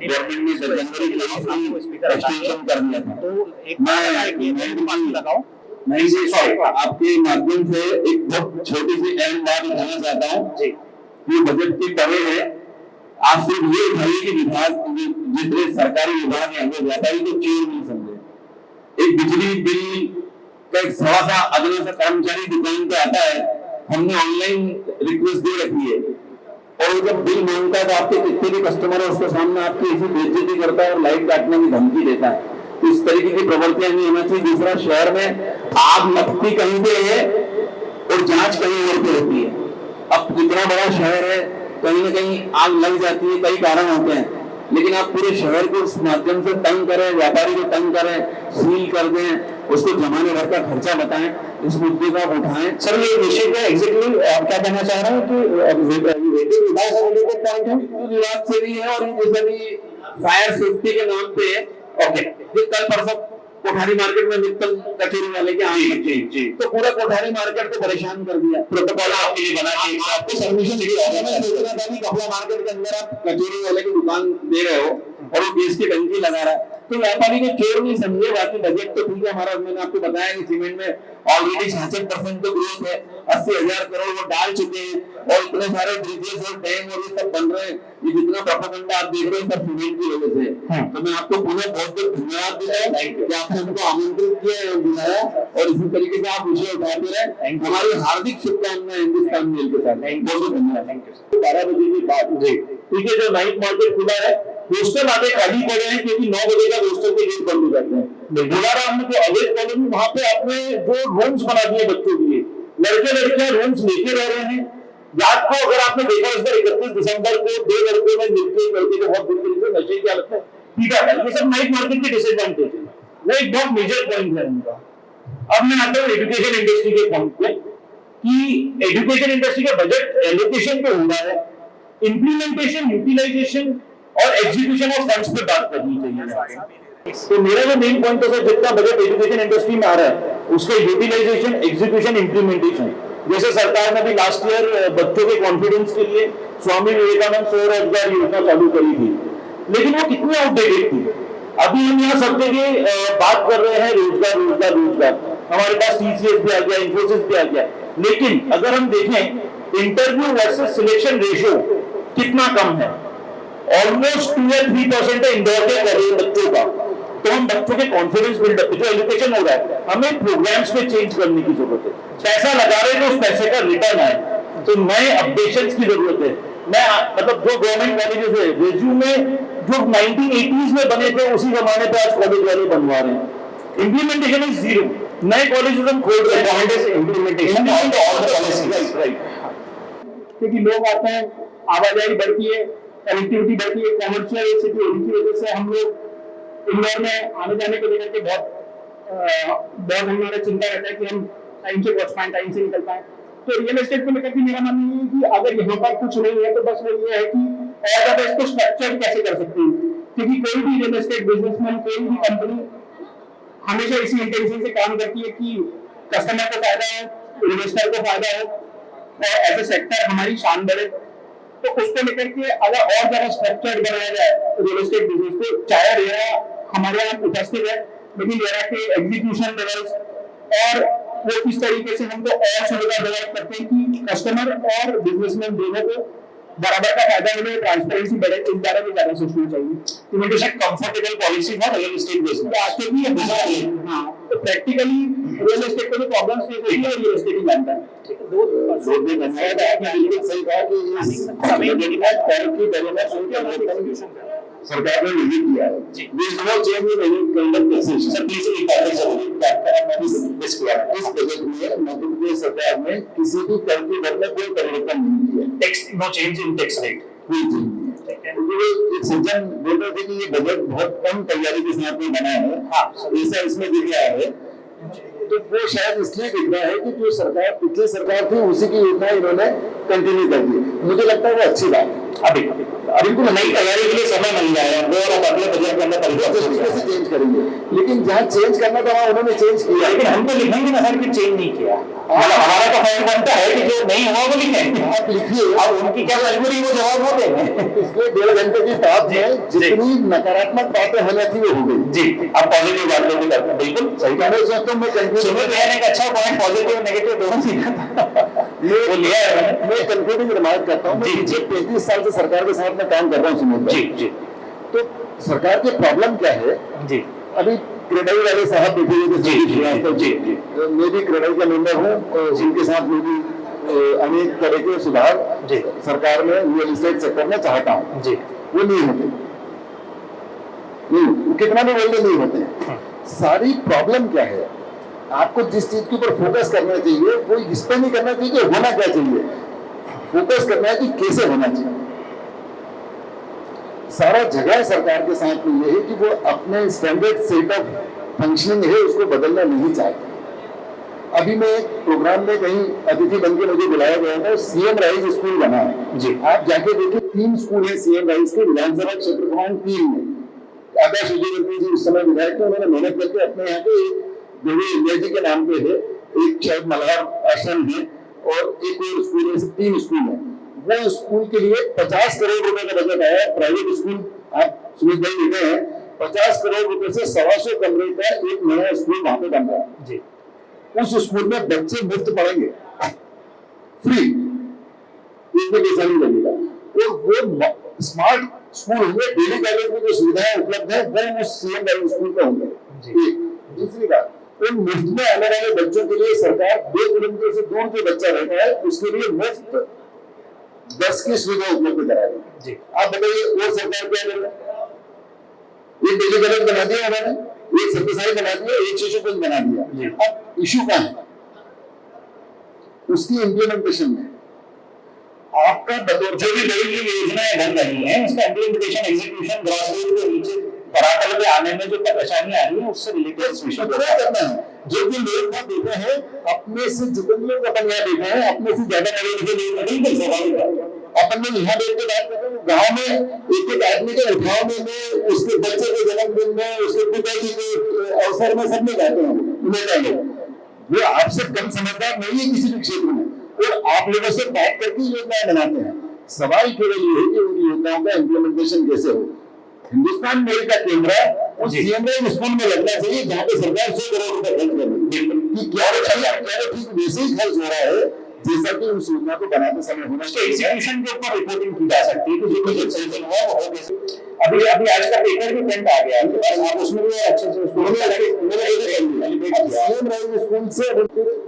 गवर्नमेंट ने जनवरी के एक्सटेंशन कर दिया था। तो एक मैं ये आपके माध्यम से एक बहुत छोटी सी अहम बात बताना चाहता हूँ। ये बजट के पहले है, आप सिर्फ ये उठाइए कि विभाग जितने सरकारी विभाग है वो व्यापारी को चोर नहीं समझे। एक बिजली बिल का एक सवा अगला सा कर्मचारी दुकान पे आता है, हमने ऑनलाइन रिक्वेस्ट दे रखी है, और वो जब बिल मांगता है तो आपके कितने भी कस्टमर है उसके सामने आपकी ऐसी बेइज्जती करता है और लाइट काटने की धमकी देता है। तो इस तरीके की प्रवृत्तियां नहीं होना चाहिए। दूसरा, शहर में आग लगती कहीं पे है और जांच कहीं और पे होती है। अब इतना बड़ा शहर है, कहीं ना कहीं आग लग जाती है, कई कारण होते हैं, लेकिन आप पूरे शहर को इस माध्यम से तंग करें, व्यापारी को तंग करें, सील कर दें, उसको जमाने भर का खर्चा बताएं, इस मुद्दे को आप उठाएं। सर ये विषय का एग्जैक्टली क्या कहना चाह रहे हैं कि विभाग से रिलेटेड पॉइंट है, विभाग से भी है। और जैसे भी फायर सेफ्टी के नाम पे ओके, कल परसों कोठारी मार्केट में मित्तल कचोरी वाले के आए जी तो पूरा कोठारी मार्केट को परेशान कर दिया। प्रोटोकॉल आपके लिए बना के आपको परमिशन कपड़ा मार्केट के अंदर आप कचोरी वाले की दुकान दे रहे हो और वो गैस की टंकी लगा रहा है, तो व्यापारी ने चोर नहीं समझे। बाकी बजट तो ठीक है हमारा, मैंने आपको बताया कि सीमेंट में ऑलरेडी 66% तो ग्रोथ है, 80,000 करोड़ वो डाल चुके हैं और इतने सारे ब्रिजेस और डैम और ये सब बन रहे हैं। ये जितना प्रोपेगेंडा आप देख रहे हैं सब सीमेंट की वजह से। तो मैं आपको पुनः बहुत बहुत धन्यवाद देता हूं कि आपने हमको आमंत्रित किया और बुलाया और इसी तरीके से आप विषय उठाते रहे। हमारी हार्दिक शुभकामनाएं हिंदुस्तान मेल के साथ। बहुत बहुत धन्यवाद। Thank you. 12 बजे की बात जी ठीक है। जो नाइट मार्केट खुला है, हॉस्टल आगे खाली पड़े हैं क्योंकि 9 बजे का हॉस्टल के गेट बंद हो जाते हैं। बोलाराम में जो अवैध कॉलोनी, वहां पे आपने जो रूम्स बना दिए बच्चों के लिए, लड़के लड़कियां रूम्स लेके रह रहे हैं। रात को अगर आपने देखा इस बार 31 दिसंबर को 2 लड़कों ने मिलकर लड़के को बहुत बुरी तरीके से नशे की हालत में पीटा था। ये सब नाइट मार्केट के डिसएडवांटेज है, वो एक बहुत मेजर पॉइंट है उनका। अब मैं आता हूँ एजुकेशन इंडस्ट्री के पॉइंट पे कि एजुकेशन इंडस्ट्री का बजट एलोकेशन पे हो रहा है, इम्प्लीमेंटेशन, यूटिलाइजेशन और एग्जीक्यूशन ऑफ फंड्स पे बात करनी चाहिए। तो मेरा जो मेन पॉइंट है जितना बजट एजुकेशन इंडस्ट्री में आ रहा है उसके यूटिलाइजेशन, एग्जीक्यूशन, इम्प्लीमेंटेशन। जैसे सरकार ने भी लास्ट ईयर बच्चों के कॉन्फिडेंस के लिए स्वामी विवेकानंद स्वरोजगार योजना चालू करी थी, लेकिन वो कितनी आउटडेटेड थी। अभी हम यहाँ सब जगह बात कर रहे हैं रोजगार रोजगार रोजगार, हमारे पास TCS भी आ गया, इंफोसिस भी आ गया, लेकिन अगर हम देखें इंटरव्यू वर्सेस सिलेक्शन रेशियो कितना कम है, ऑलमोस्ट 2 या 3% है इंदौर के कॉलेज बच्चों का। तो हम बच्चों के कॉन्फिडेंस बिल्डअप जो एजुकेशन हो रहा है, हमें प्रोग्राम्स में चेंज करने की जरूरत है। पैसा लगा रहे हैं तो उस पैसे का रिटर्न आए, तो नए अपडेशंस की जरूरत है। मैं मतलब जो गवर्नमेंट कॉलेजेस है रेज्यूमे जो 1980s में बने थे उसी जमाने पे आज कॉलेज वाले बनवा रहे हैं। Implementation is zero. नए कॉलेजेस हम खोल रहे हैं, इम्प्लीमेंटेशन राइट, क्योंकि लोग आते हैं, आवाजाही बढ़ती है, कनेक्टिविटी बढ़ती है, कमर्शियल सिटी होने की वजह से हम लोग इंदौर में आने जाने को लेकर के बहुत हमारा चिंता रहता है कि हम टाइम से पहुंच पाए, टाइम से निकल पाए। तो रियल एस्टेट को लेकर के मेरा मानना है कि अगर यहाँ पर कुछ नहीं है तो बस वो ये है कि और ज्यादा इसको स्ट्रक्चर कैसे कर सकते हैं, क्योंकि कोई भी रियल एस्टेट बिजनेसमैन, कोई भी कंपनी हमेशा इसी इंटेंशन से काम करती है कि कस्टमर को फायदा हो, इन्वेस्टर को फायदा हो और एज ए सेक्टर हमारी शान बढ़े। तो उसको लेकर के अगर और ज्यादा स्ट्रक्चर बनाया जाए रियल एस्टेट बिजनेस को, चाहे रेरा हमारे यहाँ उपस्थित है, लेकिन रेरा के एग्जीक्यूशन लेवल्स और वो किस तरीके से हमको और सुविधा डेवलप करते हैं कि कस्टमर और बिजनेसमैन दोनों को बराबर का फायदा मिले, ट्रांसपेरेंसी बढ़े, इस बारे में ज्यादा सोचना चाहिए। तो मुझे एक कंफर्टेबल पॉलिसी है रियल एस्टेट बिजनेस आके भी हाँ, तो प्रैक्टिकली रियल एस्टेट को जो प्रॉब्लम्स फेस होती है रियल एस्टेट ही जानता है। दो दिन धन्यवाद है कि बिल्कुल सही कहा कि इस सरकार ने नहीं किया है। This no change in any conduct taxation. Sir please एक बात जरूरी बात करना मिस किया। इस बजट में मध्य प्रदेश सरकार ने किसी भी कर के दर में कोई परिवर्तन नहीं किया। Tax no change in tax rate कोई चेंज नहीं है। एक सज्जन बोल रहे थे कि ये बजट बहुत कम तैयारी के साथ में बना है। हाँ, ऐसा इसमें दिख रहा है। तो वो शायद इसलिए दिख रहा है कि जो सरकार पिछली सरकार थी उसी की योजना इन्होंने कंटिन्यू कर दी। मुझे लगता है वो अच्छी बात है। अभी बिल्कुल नई तैयारी के लिए समय मिल जाए और अब अगले बजट के अंदर तरीके से चेंज करेंगे, लेकिन जहाँ चेंज करना था वहाँ उन्होंने चेंज किया, लेकिन हम तो लिखेंगे ना सर कि चेंज नहीं किया। हमारा तो फर्ज बनता है कि जो नहीं हुआ वो लिखें। आप लिखिए, अब उनकी क्या मजबूरी, वो जवाब वो देंगे। इसलिए 1.5 घंटे की बात है, जितनी नकारात्मक बातें होनी थी वो हो गई। जी, अब पॉजिटिव बात करते हैं। बिल्कुल सही कह रहे हो। तो मैं एक अच्छा पॉइंट पॉजिटिव नेगेटिव दोनों सीखा था, वो लिया है। मैं कंक्लूडिंग रिमार्क करता हूँ। 35 साल से सरकार के साथ में काम कर रहा हूँ सुनील जी जी। तो सरकार की प्रॉब्लम क्या है जी? अभी क्रेडाई वाले साहब बैठे हुए थे जी जी, मैं भी क्रेडाई का मेंबर हूँ, जिनके साथ मैं भी अनेक तरह के सुधार जी सरकार में रियल एस्टेट सेक्टर में चाहता हूँ जी। वो नहीं होते, कितना भी बोलते नहीं होते। सारी प्रॉब्लम क्या है? आपको जिस चीज के ऊपर फोकस करना चाहिए वो इस पर नहीं करना चाहिए होना क्या चाहिए, फोकस करना है कि कैसे होना चाहिए। सारा जगह सरकार के साथ में ये है कि वो अपने स्टैंडर्ड सेट ऑफ फंक्शनिंग है उसको बदलना नहीं चाहते। अभी मैं एक प्रोग्राम में कहीं अतिथि बनकर मुझे बुलाया गया था, CM राइज स्कूल बना है जी। आप जाके देखिए 3 स्कूल है CM राइज के विधानसभा क्षेत्र क्रमांक 3 में। आकाश विजयवर्गीय जी उस समय विधायक थे, उन्होंने मेहनत करके अपने यहाँ पे देवी इंडिया जी के नाम पे है, एक शायद मल्हार आश्रम है और एक और स्कूल है, 3 स्कूल है। वो स्कूल के लिए 50 करोड़ रुपए का बजट आया। प्राइवेट स्कूल आप सुमित भाई देखे हैं 50 करोड़ रुपए से 125 कमरे का एक नया स्कूल वहां पे बन रहा है जी। उस स्कूल में बच्चे मुफ्त पढ़ेंगे, फ्री, इसमें पैसा नहीं लगेगा। और वो स्मार्ट स्कूल होंगे, डेली कॉलेज में जो सुविधाएं उपलब्ध है वो उस सीएम स्कूल में होंगे। दूसरी बात, उन मुफ्त में आने वाले बच्चों के लिए सरकार 2 किलोमीटर से दूर जो बच्चा रहता है उसके लिए मुफ्त बस की सुविधा उपलब्ध करा रही है। आप बताइए वो सरकार क्या कर रही है? एक डेली कॉलेज बना दिया उन्होंने, एक सत्यसाई बना दिया, एक शिशु कुंज बना दिया। अब इशू क्या है? उसकी इम्प्लीमेंटेशन में आपका बतौर जो भी बड़ी योजनाएं बन रही हैं उसका इम्प्लीमेंटेशन, एग्जीक्यूशन, ग्रास रूट के नीचे धरातल पे आने में जो परेशानियां आ रही है उससे रिलेटेड विषय करना है। जो भी लोग वहां देते हैं अपने से जितने लोग अपन यहाँ देते हैं अपने से ज्यादा पढ़े लिखे लोग नहीं, अपन लोग यहाँ देख के बात करते हैं। गाँव में एक आदमी के उठाने में, उसके बच्चे के जन्मदिन में, उसके पिताजी के अवसर में सब में जाते हैं उन्हें, वो आपसे कम समझदार नहीं है किसी भी क्षेत्र में, और आप लोगों से बात करके योजनाएं बनाते हैं। सवाल केवल ये है कि उन योजनाओं का इम्प्लीमेंटेशन कैसे हो। हिंदुस्तान मेल का केंद्र उस सीएम स्कूल में लगना चाहिए जहाँ पे सरकार 100 करोड़ रुपए खर्च कर रही है। क्या ठीक वैसे ही खर्च हो रहा है जैसा कि उस योजना को बनाते समय होना चाहिए। एग्जीक्यूशन के ऊपर रिपोर्टिंग की जा सकती है कि जो कुछ एक्सेशन हुआ वो हो कैसे। अभी आज का पेपर भी प्रिंट आ गया है, आप उसमें भी अच्छे से उसको सीएम राइज स्कूल से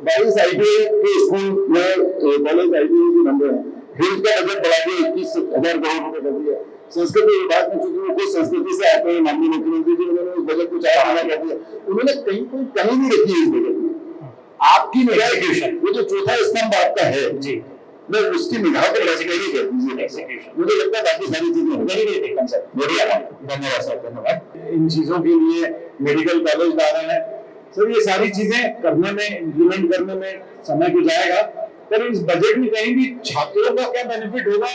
22 आईटीआई के स्कूल में कॉलेज आईटीआई के नंबर है, हेल्थ का बजट बढ़ा के 21,000 करोड़ रुपए कर दिया। संस्कृति विभाग में चूंकि वो कुछ संस्कृति से आते हैं, माननीय मुख्यमंत्री जी उन्होंने उस बजट को 4 गुना कर दिया। उन्होंने कहीं नहीं रखी है इस बजट में आपकी एग्जीक्यूशन। वो जो चौथा स्तंभ आपका है जी, मैं उसकी निगाह पर नहीं कर दीजिए एग्जीक्यूशन। मुझे लगता है बाकी सारी चीजें एकदम सर बढ़िया। धन्यवाद सर, धन्यवाद। इन चीजों के लिए मेडिकल कॉलेज ला रहे हैं सर, ये सारी चीजें करने में, इम्प्लीमेंट करने में समय तो जाएगा, पर इस बजट में कहीं भी छात्रों का क्या बेनिफिट होगा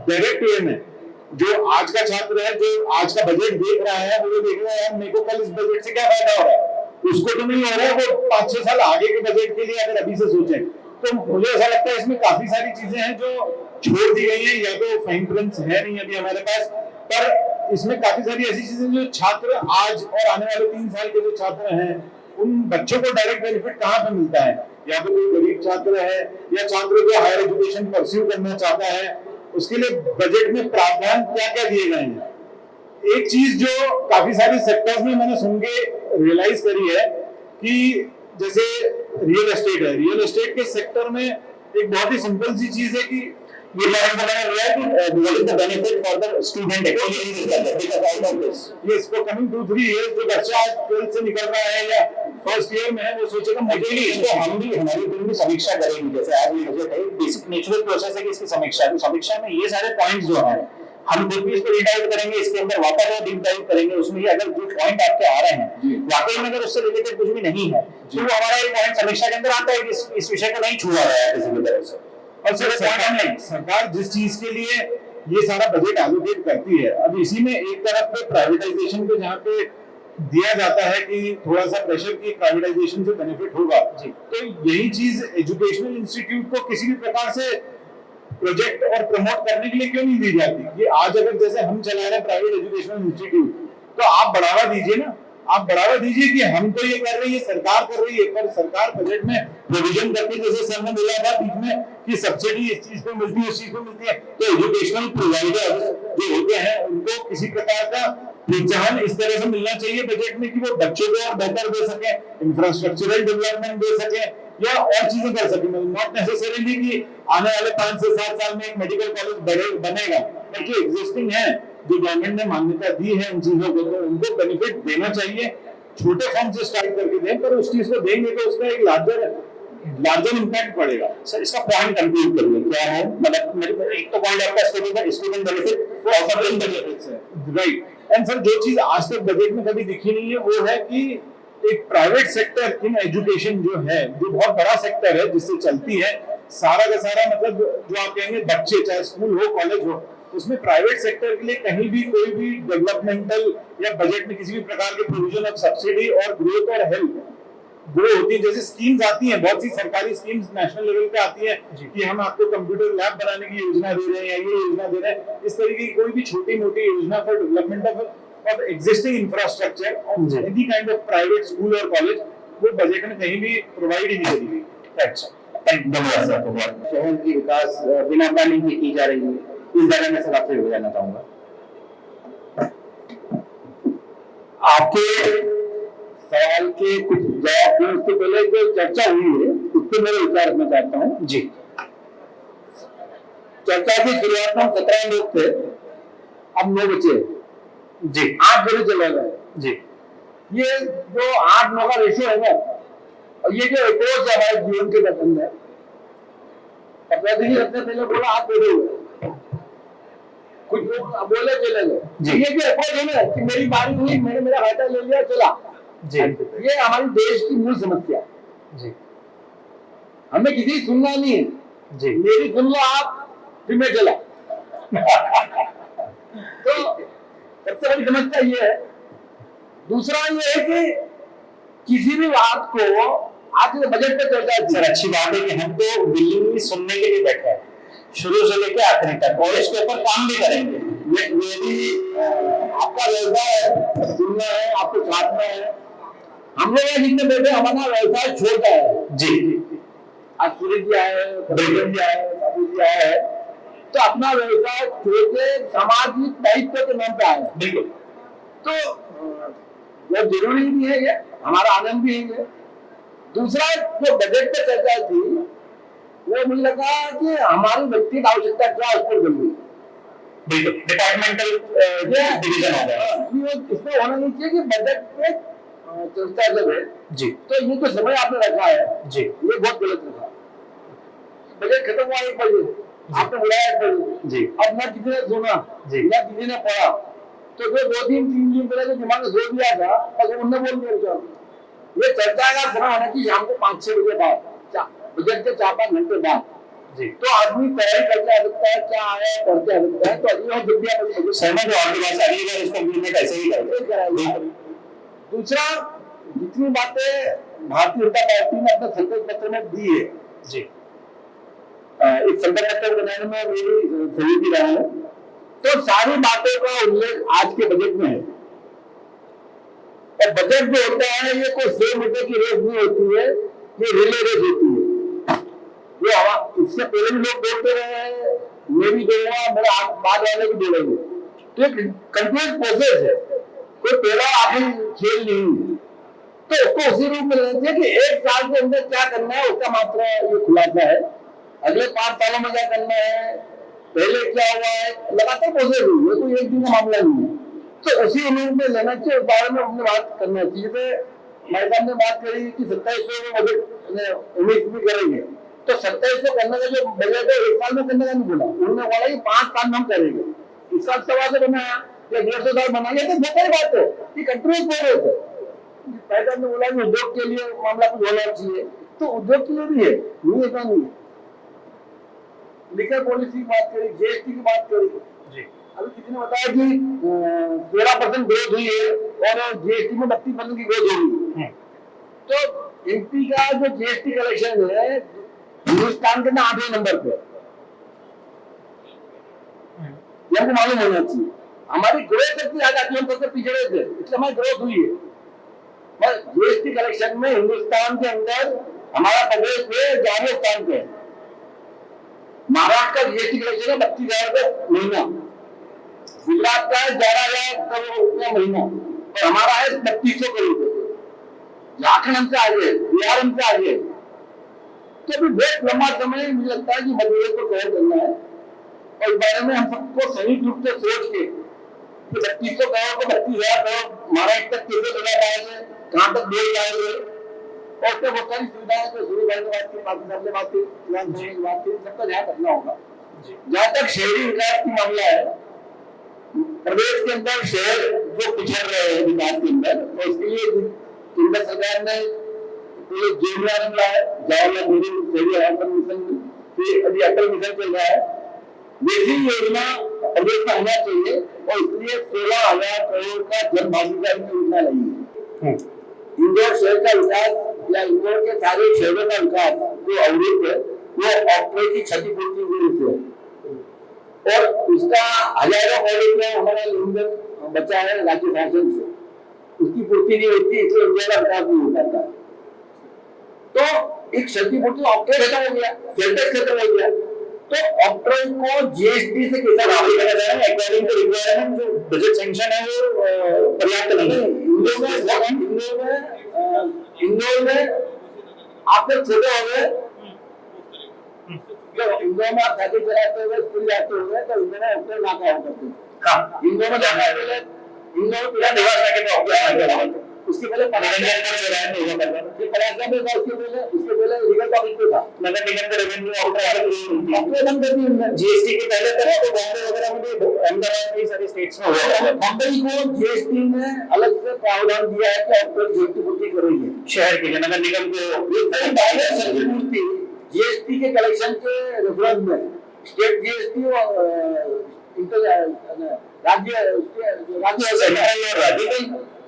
डायरेक्ट वे में। जो आज का छात्र है, जो आज का बजट देख रहा है, वो देख रहा है मेरे को कल इस बजट से क्या फायदा हो रहा है, उसको तो नहीं हो रहा है। वो 5-6 साल आगे के बजट के लिए अगर अभी से सोचें तो मुझे ऐसा लगता है इसमें काफी सारी चीजें हैं जो छोड़ दी गई हैं, या तो फाइन प्रिंट्स है नहीं अभी हमारे पास, पर इसमें काफी सारी ऐसी चीजें जो छात्र आज और आने वाले 3 साल के जो छात्र हैं उन बच्चों को डायरेक्ट बेनिफिट कहाँ पे मिलता है। या तो कोई गरीब छात्र है या छात्र जो हायर एजुकेशन परस्यू करना चाहता है, उसके लिए बजट में प्रावधान क्या क्या दिए गए हैं। एक चीज जो काफी सारे सेक्टर्स में मैंने सुन के रियलाइज करी है कि जैसे रियल एस्टेट है, रियल एस्टेट के सेक्टर में एक बहुत ही सिंपल सी चीज है कि ये बनाया गया है कि what is the benefit for the student actually because out of this yes for coming 2-3 years जो बच्चा आज 12th से निकल रहा है या फर्स्ट ईयर में है, वो सोचेगा मुझे नहीं, इसको हम भी हमारी टीम भी समीक्षा करेंगे। जैसे आज ये बजट है, बेसिक नेचुरल प्रोसेस है कि इसकी समीक्षा, तो समीक्षा में ये सारे पॉइंट्स जो हैं हम खुद भी इसको रीड आउट करेंगे, इसके अंदर वापस डीप डाइव करेंगे, उसमें ये अगर जो पॉइंट आपके आ रहे हैं वाकई में अगर उससे रिलेटेड कुछ भी नहीं है तो वो हमारा एक पॉइंट समीक्षा के अंदर आता है कि इस विषय को नहीं छुआ गया है किसी भी तरह से। और सिर्फ सरकार जिस चीज के लिए ये सारा बजट एलोकेट करती है, अब इसी में एक तरफ पे प्राइवेटाइजेशन को जहाँ पे दिया जाता है कि थोड़ा सा प्रेशर की प्राइवेटाइजेशन से बेनिफिट होगा, तो यही चीज एजुकेशनल इंस्टीट्यूट को किसी भी प्रकार से प्रोजेक्ट और प्रमोट करने के लिए क्यों नहीं दी जाती। ये आज अगर जैसे हम चला रहे हैं प्राइवेट एजुकेशनल इंस्टीट्यूट, तो आप बढ़ावा दीजिए ना, आप बढ़ावा दीजिए कि हम तो ये कर रही है, सरकार कर रही है, पर सरकार बजट में प्रोविजन करके, जैसे सर ने बोला था बीच में कि सब्सिडी इस चीज को मिलती है, उस चीज को मिलती है, तो एजुकेशनल प्रोवाइडर जो होते हैं उनको किसी प्रकार का प्रोत्साहन इस तरह से मिलना चाहिए बजट में कि वो बच्चों को और बेहतर दे सके, इंफ्रास्ट्रक्चरल डेवलपमेंट दे सके या और चीजें कर सके। नॉट नेसेसरीली कि आने वाले 5 से 7 साल में एक मेडिकल कॉलेज बनेगा, बल्कि एग्जिस्टिंग है जो गवर्नमेंट ने मान्यता दी है इन चीजों को, तो उनको बेनिफिट देना चाहिए। छोटे फॉर्म से स्टार्ट करके दें, पर उस चीज को देंगे तो उसका एक लार्जर इम्पैक्ट पड़ेगा। सर इसका पॉइंट कंप्लीट करिए, क्या है मतलब मेरे एक तो पॉइंट आपका स्टूडेंट बेनिफिट और पब्लिक बेनिफिट्स है, राइट। एंड सर जो चीज आज तक बजट में कभी दिखी नहीं है वो है कि एक प्राइवेट सेक्टर इन एजुकेशन जो है, जो बहुत बड़ा सेक्टर है जिससे चलती है सारा का सारा, मतलब जो आप कहेंगे बच्चे, चाहे स्कूल हो कॉलेज हो, उसमें प्राइवेट सेक्टर के लिए कहीं भी कोई भी डेवलपमेंटल या बजट में किसी भी प्रकार के प्रोविजन ऑफ सब्सिडी और ग्रोथ और हेल्प वो होती है। जैसे स्कीम्स आती हैं, बहुत सी सरकारी स्कीम्स नेशनल लेवल पे आती है कि हम आपको कंप्यूटर लैब बनाने की योजना दे रहे हैं या ये योजना दे रहे हैं, इस तरीके की कोई भी छोटी मोटी योजना for development of of existing infrastructure of any kind of private school or college वो बजट में कहीं भी प्रोवाइड ही नहीं करी गई। राइट सर, धन्यवाद सर आपको बहुत। शहर की विकास बिना प्लानिंग के की जा रही है, इस बारे में सर आपसे जानना चाहूंगा। आपके सवाल के कुछ जवाब देने से पहले जो चर्चा हुई है उस पर मेरे विचार रखना चाहता हूँ। जी, चर्चा की शुरुआत में 17 लोग थे, अब 9 बचे जी, 8 जने चले गए जी। ये जो 8-9 का रेशियो है ना, और ये जो अप्रोच है हमारे जीवन के पसंद है, सबसे पहले बोला आप बैठे हुए, कुछ लोग बोले चले गए। ये जो अप्रोच है ना कि मेरी बारी हुई, मैंने मेरा घाटा ले लिया चला, जी, ये हमारी देश की मूल समस्या है। जी, हमें किसी की सुनना नहीं है, जी, मेरी सुन लो आप, फिर मैं चला। तो सबसे बड़ी समस्या ये है। दूसरा ये है कि किसी भी बात को आज बजट पे चर्चा है। सर अच्छी बात है कि हम तो दिल्ली में सुनने के लिए बैठे हैं, शुरू से लेकर आखिरी तक, और इसके ऊपर काम भी करेंगे। मेरी आपका व्यवसाय है, सुनना है, आपको छाटना है। हम लोग यहाँ जितने बैठे हमारा व्यवसाय छोटा है। जी, आज सूर्य जी आए, जी आए, बाबू जी आए, तो अपना व्यवसाय छोटे सामाजिक दायित्व के नाम पे आए। बिल्कुल। तो ये जरूरी भी है, ये हमारा आनंद भी है। दूसरा जो बजट पे चर्चा थी वो मुझे लगा कि हमारी व्यक्तिगत आवश्यकता क्या है उस पर जरूरी। बिल्कुल, डिपार्टमेंटल डिवीजन हो गया। इसमें होना नहीं चाहिए कि बजट पे चर्चा जब है जी, तो ये तो समय आपने रखा है जी, ये बहुत गलत रखा। बजट खत्म हुआ 1 बजे, आपने बुलाया 1 बजे जी, अब ना किसी ने सुना जी, ना किसी ने पढ़ा, तो जो 2-3 दिन पहले जो दिमाग में सोच दिया था तो उन्होंने बोल दिया। ये चर्चा का समय होना चाहिए शाम को 5-6 बजे बाद, बजट के 4-5 घंटे बाद। जी, तो आदमी तैयारी करके आ सकता है, क्या आया पढ़ते आ सकता है। तो अगली और जल्दी सहमत हो आपकी बात से, अगली बार इसको इम्प्लीमेंट ऐसे ही करेंगे। दूसरा, जितनी बातें भारतीय जनता पार्टी ने अपने संकल्प पत्र में दी है जी, इस संकल्प पत्र बनाने में मेरी सहयोगी रहा है, तो सारी बातों का उल्लेख आज के बजट में है। और बजट जो होता है ये कोई 100 मीटर की रेस नहीं होती है, ये रिले रेस होती है। ये इससे पहले भी लोग बोलते रहे हैं, मैं भी दूंगा, मेरे बाद वाले भी बोलेंगे। तो एक कंटिन्यूअस प्रोसेस है, कोई पहला आखिरी खेल नहीं। तो उसको उसी रूप में लेना चाहिए कि 1 साल के अंदर क्या करना है उसका मात्र ये खुलासा है। अगले 5 सालों में क्या करना है, पहले क्या हुआ है, लगातार प्रोसेस हुई है, कोई एक दिन का मामला नहीं है। तो उसी उम्मीद में लेना चाहिए, उस बारे में हमने बात करना चाहिए। हमारे साहब ने बात करी कि 2700 में बजट उम्मीद भी करेंगे, तो 2700 करने का जो बजट है 1 साल में करने का नहीं बोला, उन्होंने बोला कि 5 साल में हम करेंगे। इस साल 125 बनाया या 150 साल बनाया, तो बेहतर बात है कि कंट्रोल कर रहे थे। पैसा ने बोला कि उद्योग के लिए मामला कुछ होना चाहिए, तो उद्योग के लिए भी है, नहीं ऐसा नहीं है। लिकर पॉलिसी की बात करी, जीएसटी की बात करी, अभी किसी ने बताया कि 13% ग्रोथ हुई है और जीएसटी में 32% की ग्रोथ हुई है। तो एमपी का जो जीएसटी कलेक्शन है हिंदुस्तान के ना 8वें नंबर पे, ये हमको मालूम होना चाहिए। हमारी ग्रोथ इतनी ज्यादा थी, हम सबसे पिछड़े थे, इसलिए हमारी ग्रोथ हुई है। बस जीएसटी कलेक्शन में हिंदुस्तान के अंदर हमारा प्रदेश है 11वें स्थान पे। महाराष्ट्र का जीएसटी कलेक्शन है 32,000 रुपये महीना, गुजरात का है 11,000 करोड़ रुपया महीना, और हमारा है 3200 करोड़ रुपये। झारखंड हमसे आगे, बिहार हमसे आगे। तो अभी बहुत लंबा समय मुझे लगता है कि मध्य प्रदेश को कवर करना है, और इस बारे में हम सबको संयुक्त रूप से सोच के 3200 करोड़ को 32,000 करोड़ महाराष्ट्र तक कैसे ले पाएंगे, कहाँ तक ले जाएंगे, और उसमें बहुत सारी सुविधाएं जो शुरू करने बात की, बाकी सबने बात की, बात की, सबका ध्यान रखना होगा। जहाँ तक शहरी विकास की मामला है, प्रदेश के अंदर शहर जो पिछड़ रहे हैं विकास के अंदर, तो इसके लिए केंद्र सरकार ने जवाहरलाल नेहरू शहरी आवासन मिशन से अभी अटल मिशन चल रहा है, वैसी योजना प्रदेश में होना चाहिए, और इसलिए 16,000 करोड़ का जन भागीदारी की योजना लाई है। इंदौर शहर का विकास या इंदौर के सारे शहरों का विकास जो अवरुद्ध है वो ऑपरेट की क्षतिपूर्ति के रूप में, और उसका हजारों करोड़ में हमारा लेनदेन बचा है राज्य शासन से, उसकी पूर्ति नहीं होती, इसलिए इंडिया का विकास नहीं हो पाता। तो एक क्षतिपूर्ति ऑक्ट्रेज खत्म हो गया, सेंटेक्स खत्म हो गया, तो ऑक्ट्रेज को जीएसटी से कैसा लाभ लेना जाए? अकॉर्डिंग टू रिक्वायरमेंट जो बजट सैंक्शन है वो पर्याप्त नहीं है। इंदौर में आप लोग छोटे हो गए, इंदौर में आप साइकिल चलाते हुए स्कूल जाते हुए तो इंदौर में ऑक्ट्रेज ना का होता था। इंदौर में जाना है, इंदौर पूरा निवास लाके तो ऑक्ट्रेज ना करना, उसके पहले मनोरंजन का चौराहे में हुआ करता था, फिर परासा में था, उसके पहले लीगल टॉपिक पे था, नगर निगम के रेवेन्यू ऑक्ट्रेज बंद कर दी जीएसटी के पहले था। तो बॉम्बे वगैरह में अहमदाबाद कई सारे स्टेट्स में हुआ। बॉम्बे को जीएसटी में अलग से प्रावधान दिया है कि ऑक्ट्रेज जीएसटी पूर्ति करेंगे शहर के नगर निगम को जीएसटी के कलेक्शन के रेफरेंस में स्टेट जीएसटी और राज्य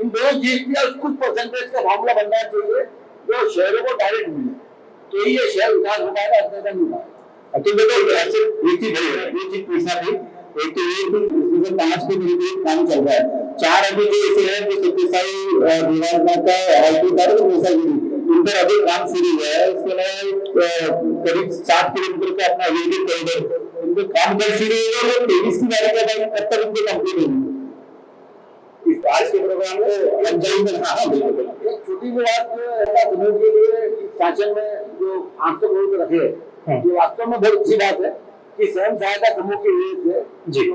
इन दोनों जीएसटी और कुछ परसेंटेज का मामला बनना चाहिए जो शहरों को डायरेक्ट मिले, तो ये शहर विकास हो पाएगा, अन्यथा नहीं होगा। तो देखो ऐसे एक चीज पूछना थी, एक तो ये कि 5 के मिनट काम चल रहा है, 4 अभी जो ऐसे हैं जो सत्यसाई विवाद का हाईकोर्ट का उन पर अभी काम शुरू हुआ है। उसके अलावा करीब 7 किलोमीटर का अपना रेलवे कॉरिडोर उनको काम कर शुरू हुआ है, 23 की तारीख तक तब तक उनको कंप्लीट होगी। इस आज के प्रोग्राम में अंजाम में एक छोटी सी बात समूह के लिए शासन में जो 800 करोड़ रखे हैं, ये वास्तव में बहुत अच्छी बात है कि स्वयं सहायता समूह की वजह से जो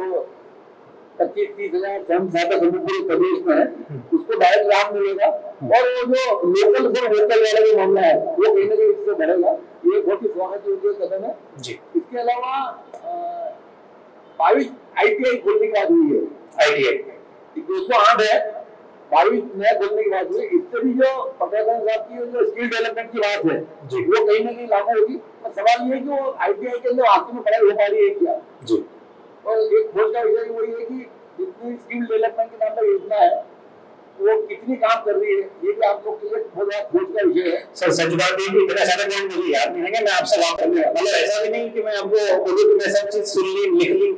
25-30 हजार स्वयं सहायता समूह पूरे प्रदेश में है उसको डायरेक्ट लाभ मिलेगा, और वो जो लोकल फॉर वोकल वाला जो मामला है वो कहीं ना कहीं इससे बढ़ेगा। ये बहुत ही स्वागत योग्य कदम है। इसके अलावा 22 ITI खोलने की बात हुई है, ITI 208 है, 22 नया खोलने की बात हुई। इससे भी जो पटेल साहब की जो स्किल डेवलपमेंट की बात है वो कहीं ना कहीं लागू होगी। सवाल ये है कि वो ITI के अंदर वास्तव में पढ़ाई हो पा रही है क्या? और एक खोज का विषय वही है कि जितनी स्किल डेवलपमेंट के नाम पर योजना है वो कितनी काम कर रही है, ये भी आप लोग के लिए खोज का विषय है। सर सच बात है कि इतना सारा ज्ञान मुझे याद नहीं है, मैं आपसे बात करने मतलब ऐसा भी नहीं कि मैं आपको बोलूं कि मैं सब चीज सुन ली लिख ली,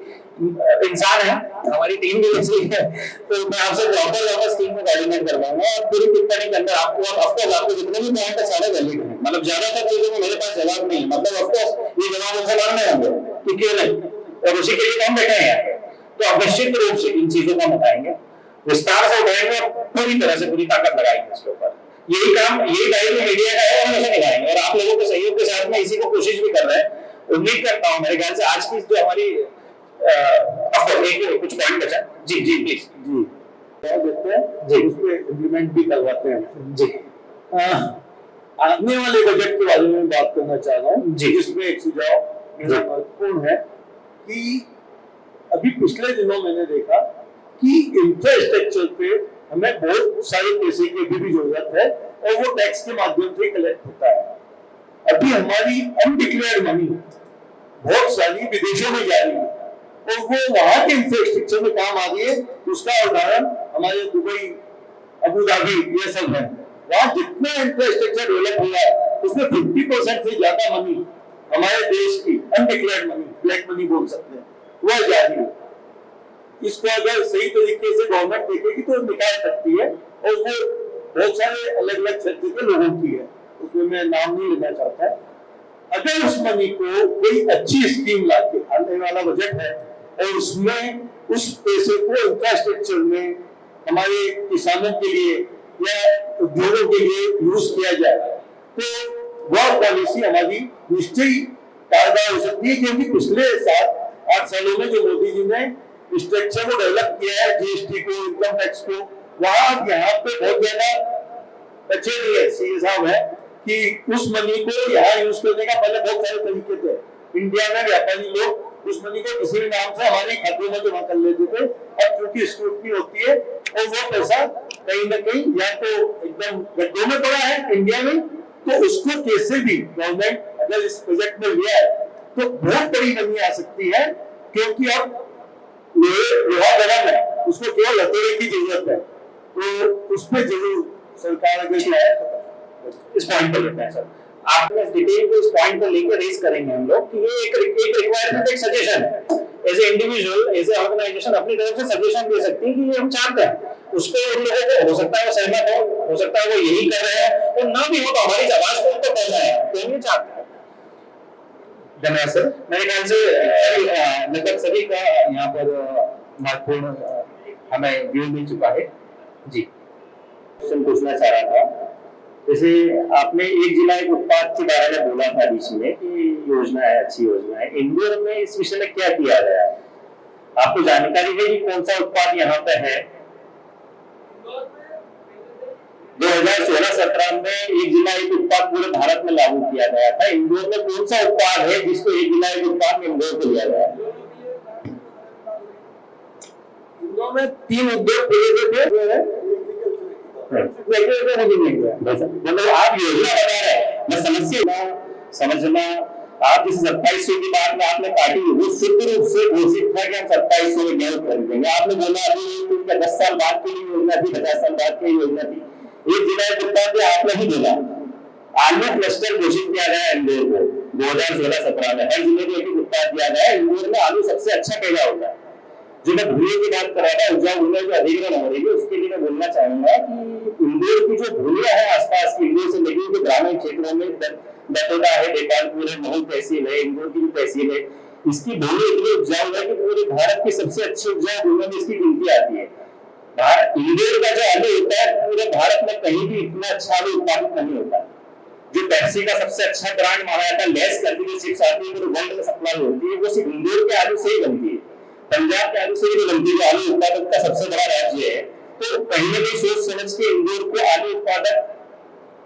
इंसान है, हमारी टीम भी ऐसी है, तो मैं आपसे प्रॉपर स्कीम में कोऑर्डिनेट कर पाऊंगा और पूरी टिप्पणी के अंदर आपको ऑफकोर्स आपको जितने भी पॉइंट है सारे वैलिड है, मतलब ज्यादातर चीजों में मेरे पास जवाब नहीं है, मतलब ऑफकोर्स ये जवाब उनसे मांगने होंगे कि क्यों नहीं, और उसी के लिए हम बैठे हैं यहाँ पे। तो अब निश्चित रूप से इन चीजों को हम बताएंगे, विस्तार से उठाएंगे और पूरी तरह से पूरी ताकत लगाएंगे इसके ऊपर। यही काम, यही दायित्व मीडिया का है, हम इसे निभाएंगे और आप लोगों के सहयोग के साथ में इसी को कोशिश भी कर रहे हैं। उम्मीद करता हूँ मेरे ख्याल से आज की जो हमारी एक कुछ पॉइंट बचा जी प्लीज देखते हैं जी, उसको इम्प्लीमेंट भी करवाते हैं जी। आने वाले बजट के बारे में बात करना चाह रहा हूँ जी, जिसमें एक सुझाव मेरा महत्वपूर्ण है कि अभी पिछले दिनों मैंने देखा कि इंफ्रास्ट्रक्चर पे हमें बहुत सारे पैसे की भी जरूरत है और वो टैक्स के माध्यम से कलेक्ट होता है। अभी हमारी अनडिक्लेयर्ड मनी बहुत सारी विदेशों में जा रही है और वो वहां के इंफ्रास्ट्रक्चर में काम आ रही है। उसका उदाहरण हमारे दुबई, अबू धाबी ये सब है। वहां जितना इंफ्रास्ट्रक्चर डेवलप हुआ है उसमें 50% से ज्यादा मनी हमारे देश की अनडिक्लेयर्ड मनी, ब्लैक मनी बोल सकते हैं, वह जा रही है। इसको अगर सही तरीके से गवर्नमेंट देखेगी तो निकाल सकती है और वो बहुत सारे अलग अलग क्षेत्र के लोगों की है, उसमें मैं नाम नहीं लेना चाहता। अगर उस मनी को कोई अच्छी स्कीम लाके, आने वाला बजट है और उसमें उस पैसे को इंफ्रास्ट्रक्चर में हमारे किसानों के लिए या उद्योगों के लिए यूज किया जाए तो वह पॉलिसी हमारी निश्चय कारगर हो सकती है। क्योंकि पिछले 7-8 सालों में जो मोदी जी ने स्ट्रक्चर को डेवलप किया है, जीएसटी को, इनकम टैक्स को, वहां यहाँ पे बहुत ज्यादा अच्छे नहीं है, सीए साहब है कि उस मनी को यहाँ यूज करने का पहले बहुत सारे तरीके थे। इंडिया में व्यापारी लोग उस मनी को किसी भी नाम से हमारे खाते में जमा कर लेते थे। अब क्योंकि स्क्रूटनी होती है और वो पैसा कहीं ना कहीं या तो एकदम गड्ढों में पड़ा है इंडिया में, तो उसको कैसे भी गवर्नमेंट अगर इस प्रोजेक्ट में लिया है तो बहुत बड़ी कमी आ सकती है। क्योंकि अब लोहा गरम है, उसको केवल हथौड़े की जरूरत है, तो उसमें जरूर सरकार अगर इस पॉइंट पर लेते हैं सर, आप डिटेल को इस पॉइंट को लेकर रेस करेंगे हम लोग कि ये एक रिक्वायरमेंट, एक सजेशन है as a individual, as a organisation अपनी तरफ से सजेशन दे सकती है कि ये हम चाहते हैं, उस पर उन लोगों को हो सकता है वो सहमत हो सकता है वो यही कर रहे हैं, और ना भी हो तो हमारी आवाज को उनको कहना है तो हम ये चाहते हैं। धन्यवाद सर। मेरे ख्याल से लगभग सभी का यहाँ पर महत्वपूर्ण हमें व्यू मिल चुका है। जी क्वेश्चन पूछना चाह रहा था, जैसे आपने एक जिला एक उत्पाद के बारे में बोला था बीच में कि योजना है, अच्छी योजना है, इंदौर में इस विषय में क्या किया गया है? आपको जानकारी है कि कौन सा उत्पाद यहाँ पे है? 2016-17 में एक जिला एक उत्पाद पूरे भारत में लागू किया गया था। इंदौर में कौन सा उत्पाद है जिसको एक जिला एक उत्पाद में इंदौर को लिया गया? इंदौर में 3 उद्योग खोले थे, मतलब आप योजना बता रहे हैं, मैं समझना आप जिस 2700 की बात में आपने काटी वो शुद्ध रूप से घोषित था कि हम 2700 में गेहूं खरीदेंगे। आपने बोला अभी 10 साल बाद की योजना थी, 50 साल बाद की योजना थी, एक जिला एक उत्पाद आपने ही बोला। आलू क्लस्टर घोषित किया गया इंदौर को 2016-17 में, हर जिले को एक उत्पाद दिया गया। इंदौर में आलू सबसे अच्छा पैदा होता है। जो मैं भूले की बात कर रहा था, उपजाऊ भूले जो अधिग्रहण हो रही है, उसके लिए मैं बोलना चाहूंगा कि इंदौर की जो भूलिया है आसपास की, इंदौर से लेकर के ग्रामीण क्षेत्रों में दतोदा है, देपालपुर है, महू तहसील है, इंदौर की भी तहसील है, इसकी भूमि इतनी उपजाऊ है कि पूरे भारत की सबसे अच्छी उपजाऊ भूमि में इसकी गिनती आती है। इंदौर का जो आलू होता है पूरे भारत में कहीं भी इतना अच्छा आलू उत्पादित नहीं होता। जो पेप्सी का सबसे अच्छा ब्रांड माना जाता है, लेस करके जो चिप्स आती है वर्ल्ड में सप्लाई होती है, वो सिर्फ इंदौर के आलू से ही बनती है। पंजाब के आलू से ही बनती है, आलू उत्पादक का सबसे बड़ा राज्य है। तो कहीं ना कहीं सोच समझ के इंदौर को आलू उत्पादक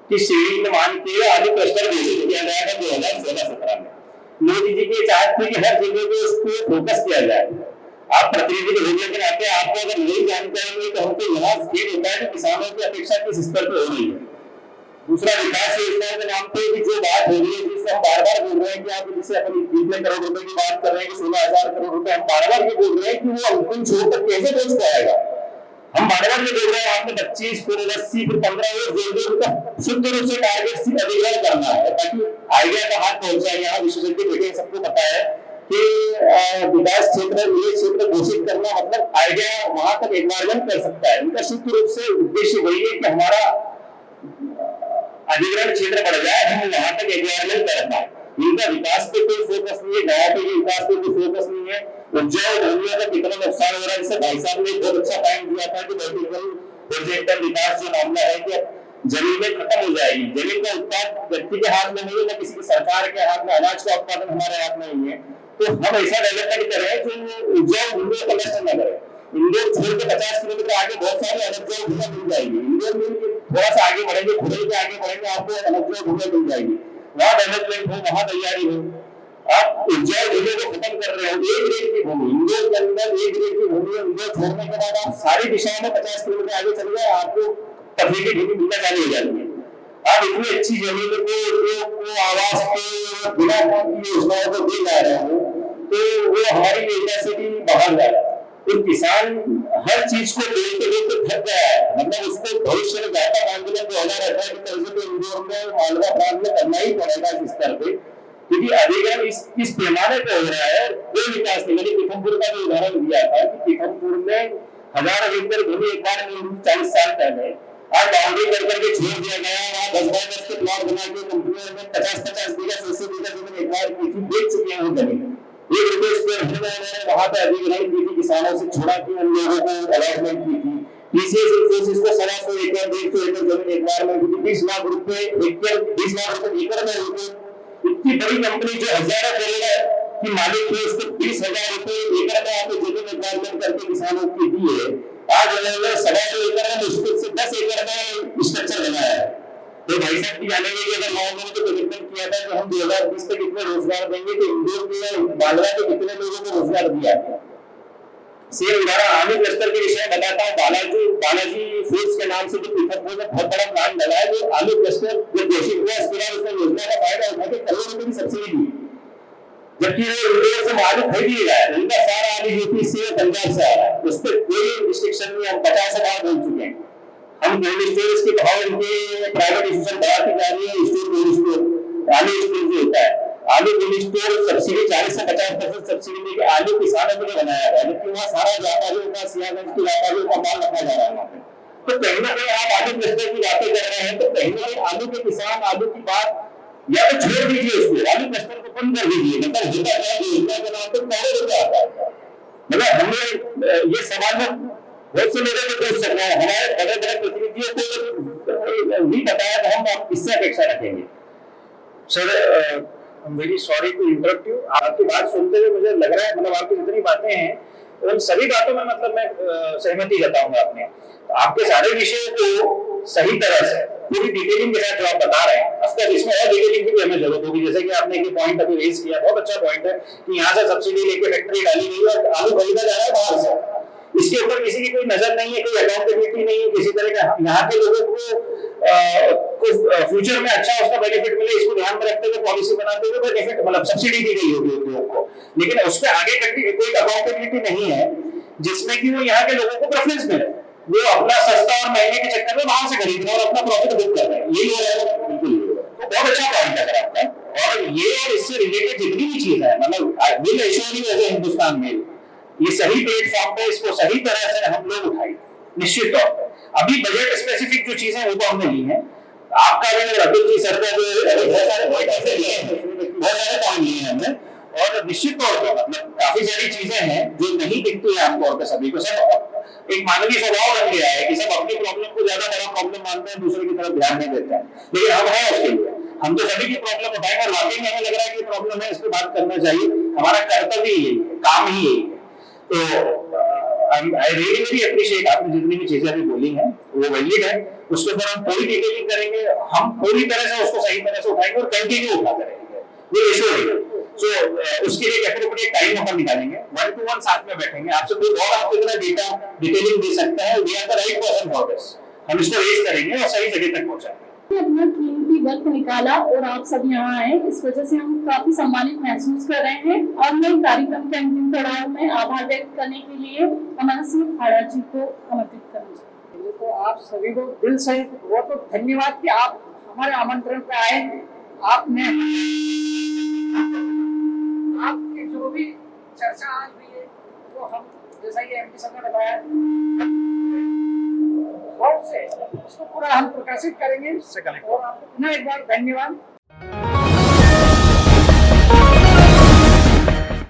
की श्रेणी में मान के आलू क्लस्टर घोषित किया गया था 2016-17 में। मोदी जी की चाहत थी कि हर जगह पे उसको फोकस किया जाए। आप प्रतिनिधि के होने के नाते आपको अगर नहीं जानकारी मिली तो हमको यहाँ फील होता है कि किसानों की अपेक्षा किस स्तर पर हो रही है। दूसरा, विकास योजनाओं के नाम पे भी जो बात हो रही है, जिससे हम बार बार बोल रहे हैं कि आप जिससे अपनी 30 करोड़ रुपए की बात कर रहे हैं कि 16,000 करोड़ रुपए, हम बार बार ये बोल रहे हैं कि वो अंतिम छोर तक कैसे पहुंच पाएगा। हम बार बार ये बोल रहे हैं आपने 25 फिर 80 फिर 15 जोड़ शुद्ध रूप से टारगेट सिर्फ अधिग्रहण करना है ताकि आइडिया का हाथ पहुंच जाए। यहाँ विशेषज्ञ बैठे सबको पता है कि विकास क्षेत्र ये क्षेत्र घोषित करना मतलब आइडिया वहां तक एनवायरमेंट कर सकता है। उनका शुद्ध रूप से उद्देश्य वही है कि हमारा अधिग्रहण क्षेत्र बढ़ जाए, हम वहां तक एनवायरमेंट कर पाए। इनका विकास पे कोई फोकस नहीं है, गांव पे विकास पे कोई फोकस नहीं है। उपजाऊ भूमियों का कितना नुकसान हो रहा है, जैसे भाई साहब ने बहुत अच्छा पॉइंट दिया था कि वर्टिकल प्रोजेक्ट विकास जो मामला है कि जमीनें खत्म हो जाएगी। जमीन का उत्पाद व्यक्ति के हाथ में नहीं है, ना किसी की सरकार के हाथ में, अनाज का उत्पादन हमारे हाथ में नहीं है। तो हम ऐसा डेवलपमेंट करें जो उपजाऊ भूमियों को नष्ट न करे। इंदौर छोड़ के 50 किलोमीटर आगे बहुत सारी अनउपजाऊ भूमियां मिल जाएगी। इंदौर में थोड़ा सा आगे बढ़ेंगे, खुदे के आगे बढ़ेंगे, आपको अनउपजाऊ भूमियां मिल जाएगी। वहाँ डेवलपमेंट हो, वहाँ तैयारी हो। आप उपजाऊ भूमि को खत्म कर रहे हो, एक ग्रेड की भूमि इंदौर के अंदर, एक ग्रेड की भूमि इंदौर छोड़ने के बाद आप सारी दिशाओं में 50 किलोमीटर आगे चले जाए, आपको तकनीकी भूमि मिलना चालू हो जाती है। आप इतनी अच्छी जमीन को आवास को बिना योजनाओं को दे जा रहे हो, तो वो हमारी योजना से भी बाहर जा रहा है। तो किसान हर चीज को देखते देखते थक गया है। मतलब उसको भविष्य में व्यापक आंदोलन जो होना रहता है कि कर्ज को इंदौर में, मालवा प्रांत में करना ही पड़ेगा इस स्तर पे, क्योंकि अधिग्रहण इस पैमाने पे हो रहा है। कोई विकास नहीं। मैंने पीथमपुर का भी उदाहरण दिया था कि पीथमपुर में 1000 एकड़ भूमि एक बार में 40 साल पहले आज बाउंड्री करके छोड़ दिया गया। वहाँ 10 के प्लॉट बना के कंपनियों में 50-50 बीघा 100 बीघा जमीन एक बार की थी, बेच चुके हैं वो जमीन। ₹1 वहां पे अधिग्रहण की थी, किसानों से छोड़ा थी, उन लोगों को अलॉटमेंट की थी। टीसीएस इन्फोसिस को 100 एकड़ 150 एकड़ जमीन एक बार में की, 20 लाख रुपए एकड़ में रुपए। इतनी बड़ी कंपनी जो हजारों करोड़ की मालिक है, उसको 30,000 रुपए एकड़ में आपको जमीन एक्वायरमेंट करके किसानों की दी है। आज उन्होंने 100 एकड़ में मुश्किल से 10 एकड़ में स्ट्रक्चर बनाया है। तो भाई साहब की जानेंगे कि अगर नॉर्मल को कमिटमेंट किया था कि हम 2020 तक कितने रोजगार देंगे, तो इंदौर के बालवा के कितने लोगों को रोजगार दिया है। सेम उदाहरण आलू क्लस्टर के विषय में बताता हूँ। बालाजी फूड्स के नाम से जो पीथमपुर में बहुत बड़ा प्लांट लगा है, जो आलू क्लस्टर जो घोषित हुआ, इसके बाद उसने योजना का फायदा उठा के करोड़ रुपए की सब्सिडी दी, जबकि वो इंदौर से आलू खरीद लिया है। उनका सारा आलू यूपी से पंजाब से आ रहा है, उस पर कोई रिस्ट्रिक्शन नहीं। हम 50 बार बोल चुके हैं। हम कोल्ड स्टोरेज के भाव इनके प्राइवेट इंस्टीट्यूशन बढ़ाती जा रही है। स्टोर कोल्ड स्टोर आलू स्टोर जो होता है आलू कोल्ड स्टोर सब्सिडी 40 से 50% सब्सिडी लेके आलू किसानों के लिए बनाया गया है, जबकि वहाँ सारा व्यापारियों का, सियागंज के व्यापारियों का माल रखा जा रहा है वहाँ पे। तो कहीं ना कहीं आप आलू क्लस्टर की बातें कर रहे हैं, तो कहीं ना कहीं आलू के किसान, आलू की बात या तो छोड़ दीजिए उसको, आलू क्लस्टर को बंद कर दीजिए। मतलब होता क्या है, योजना के नाम पर करोड़ों रुपया आता है। मतलब हमने ये सवाल में बहुत से लोगों को पूछ सकते हैं, हमारे बड़े बड़े प्रतिनिधियों को नहीं बताया तो हम इससे अपेक्षा रखेंगे। Sir I am very sorry to interrupt you. आपकी बात सुनते हुए मुझे लग रहा है, मतलब आपकी जितनी बातें हैं उन सभी बातों में मतलब मैं सहमति जताऊंगा अपने। आपके सारे विषयों को सही तरह से पूरी डिटेलिंग के साथ जो आप बता रहे हैं, अफकोर्स इसमें और डिटेलिंग की भी हमें जरूरत होगी। जैसे कि आपने एक पॉइंट अभी रेज किया, बहुत अच्छा पॉइंट है कि यहाँ से सब्सिडी लेके फैक्ट्री डाली गई और आलू खरीदा जा रहा है बाहर से। इसके ऊपर किसी की कोई नजर नहीं है, कोई अकाउंटेबिलिटी नहीं है किसी तरह का। यहाँ के लोगों को फ्यूचर में अच्छा उसका बेनिफिट मिले, इसको ध्यान में रखते हुए पॉलिसी बनाते हुए बेनिफिट, मतलब सब्सिडी दी गई होगी उद्योग को, लेकिन उस पर आगे कोई अकाउंटेबिलिटी नहीं है जिसमें कि वो यहाँ के लोगों को प्रेफरेंस मिले। वो अपना सस्ता और महंगे के चक्कर में बाहर से खरीद रहे हैं और अपना प्रॉफिट बुक कर रहे हैं। यही हो रहा है, बिल्कुल। तो बहुत अच्छा पॉइंट है आपका। और ये और इससे रिलेटेड जितनी भी चीज है, मतलब will assure you as a Hindustan Mail, ये सही प्लेटफॉर्म पे इसको सही तरह से हम लोग उठाए निश्चित तौर पर। अभी बजट स्पेसिफिक जो चीजें वो तो हमने ली है, आपका भी अतुल जी सर का जो बहुत सारे पॉइंट लिए हैं हमने, और निश्चित तौर पर मतलब काफी सारी चीजें हैं जो नहीं दिखती है आमतौर पर सभी को। सब एक मानवीय स्वभाव बन गया है कि सब अपनी प्रॉब्लम को ज्यादा बड़ा प्रॉब्लम मानते हैं, दूसरे की तरफ ध्यान नहीं देते हैं। लेकिन हम हैं उसके लिए, हम तो सभी की प्रॉब्लम उठाएंगे। वाकई में हमें लग रहा है कि प्रॉब्लम है, इस पर बात करना चाहिए, हमारा कर्तव्य यही है, काम ही यही है। तो आई रियली अप्रिशिएट आपने जितनी भी चीजें अभी बोली हैं वो वैलिड है। उसके ऊपर हम पूरी डिटेलिंग करेंगे, हम पूरी तरह से उसको सही तरह से उठाएंगे और कंटिन्यू उठाते रहेंगे, वो एश्योर। सो उसके लिए एप्रोप्रिएट टाइम अपन निकालेंगे, 1 to 1 साथ में बैठेंगे आपसे कोई और आपको इतना डेटा डिटेलिंग दे सकता है, we are the right person for this. हम इसको रेज करेंगे और सही जगह तक पहुंचाएंगे। अपना कीमती वक्त निकाला और आप सब यहाँ आए, इस वजह से हम काफी सम्मानित महसूस कर रहे हैं। और मैं कार्यक्रम के अंतिम पड़ाव में आभार व्यक्त करने के लिए अमन सिंह हाड़ा जी को आमंत्रित करूँगी। तो आप सभी को दिल से बहुत बहुत धन्यवाद कि आप हमारे आमंत्रण पे आए। आपने आपकी जो भी चर्चा आज हुई है वो हम जैसा कि एमपी साहब ने बताया से उसको पूरा हम प्रकाशित करेंगे। और आपको पुनः एक बार धन्यवाद।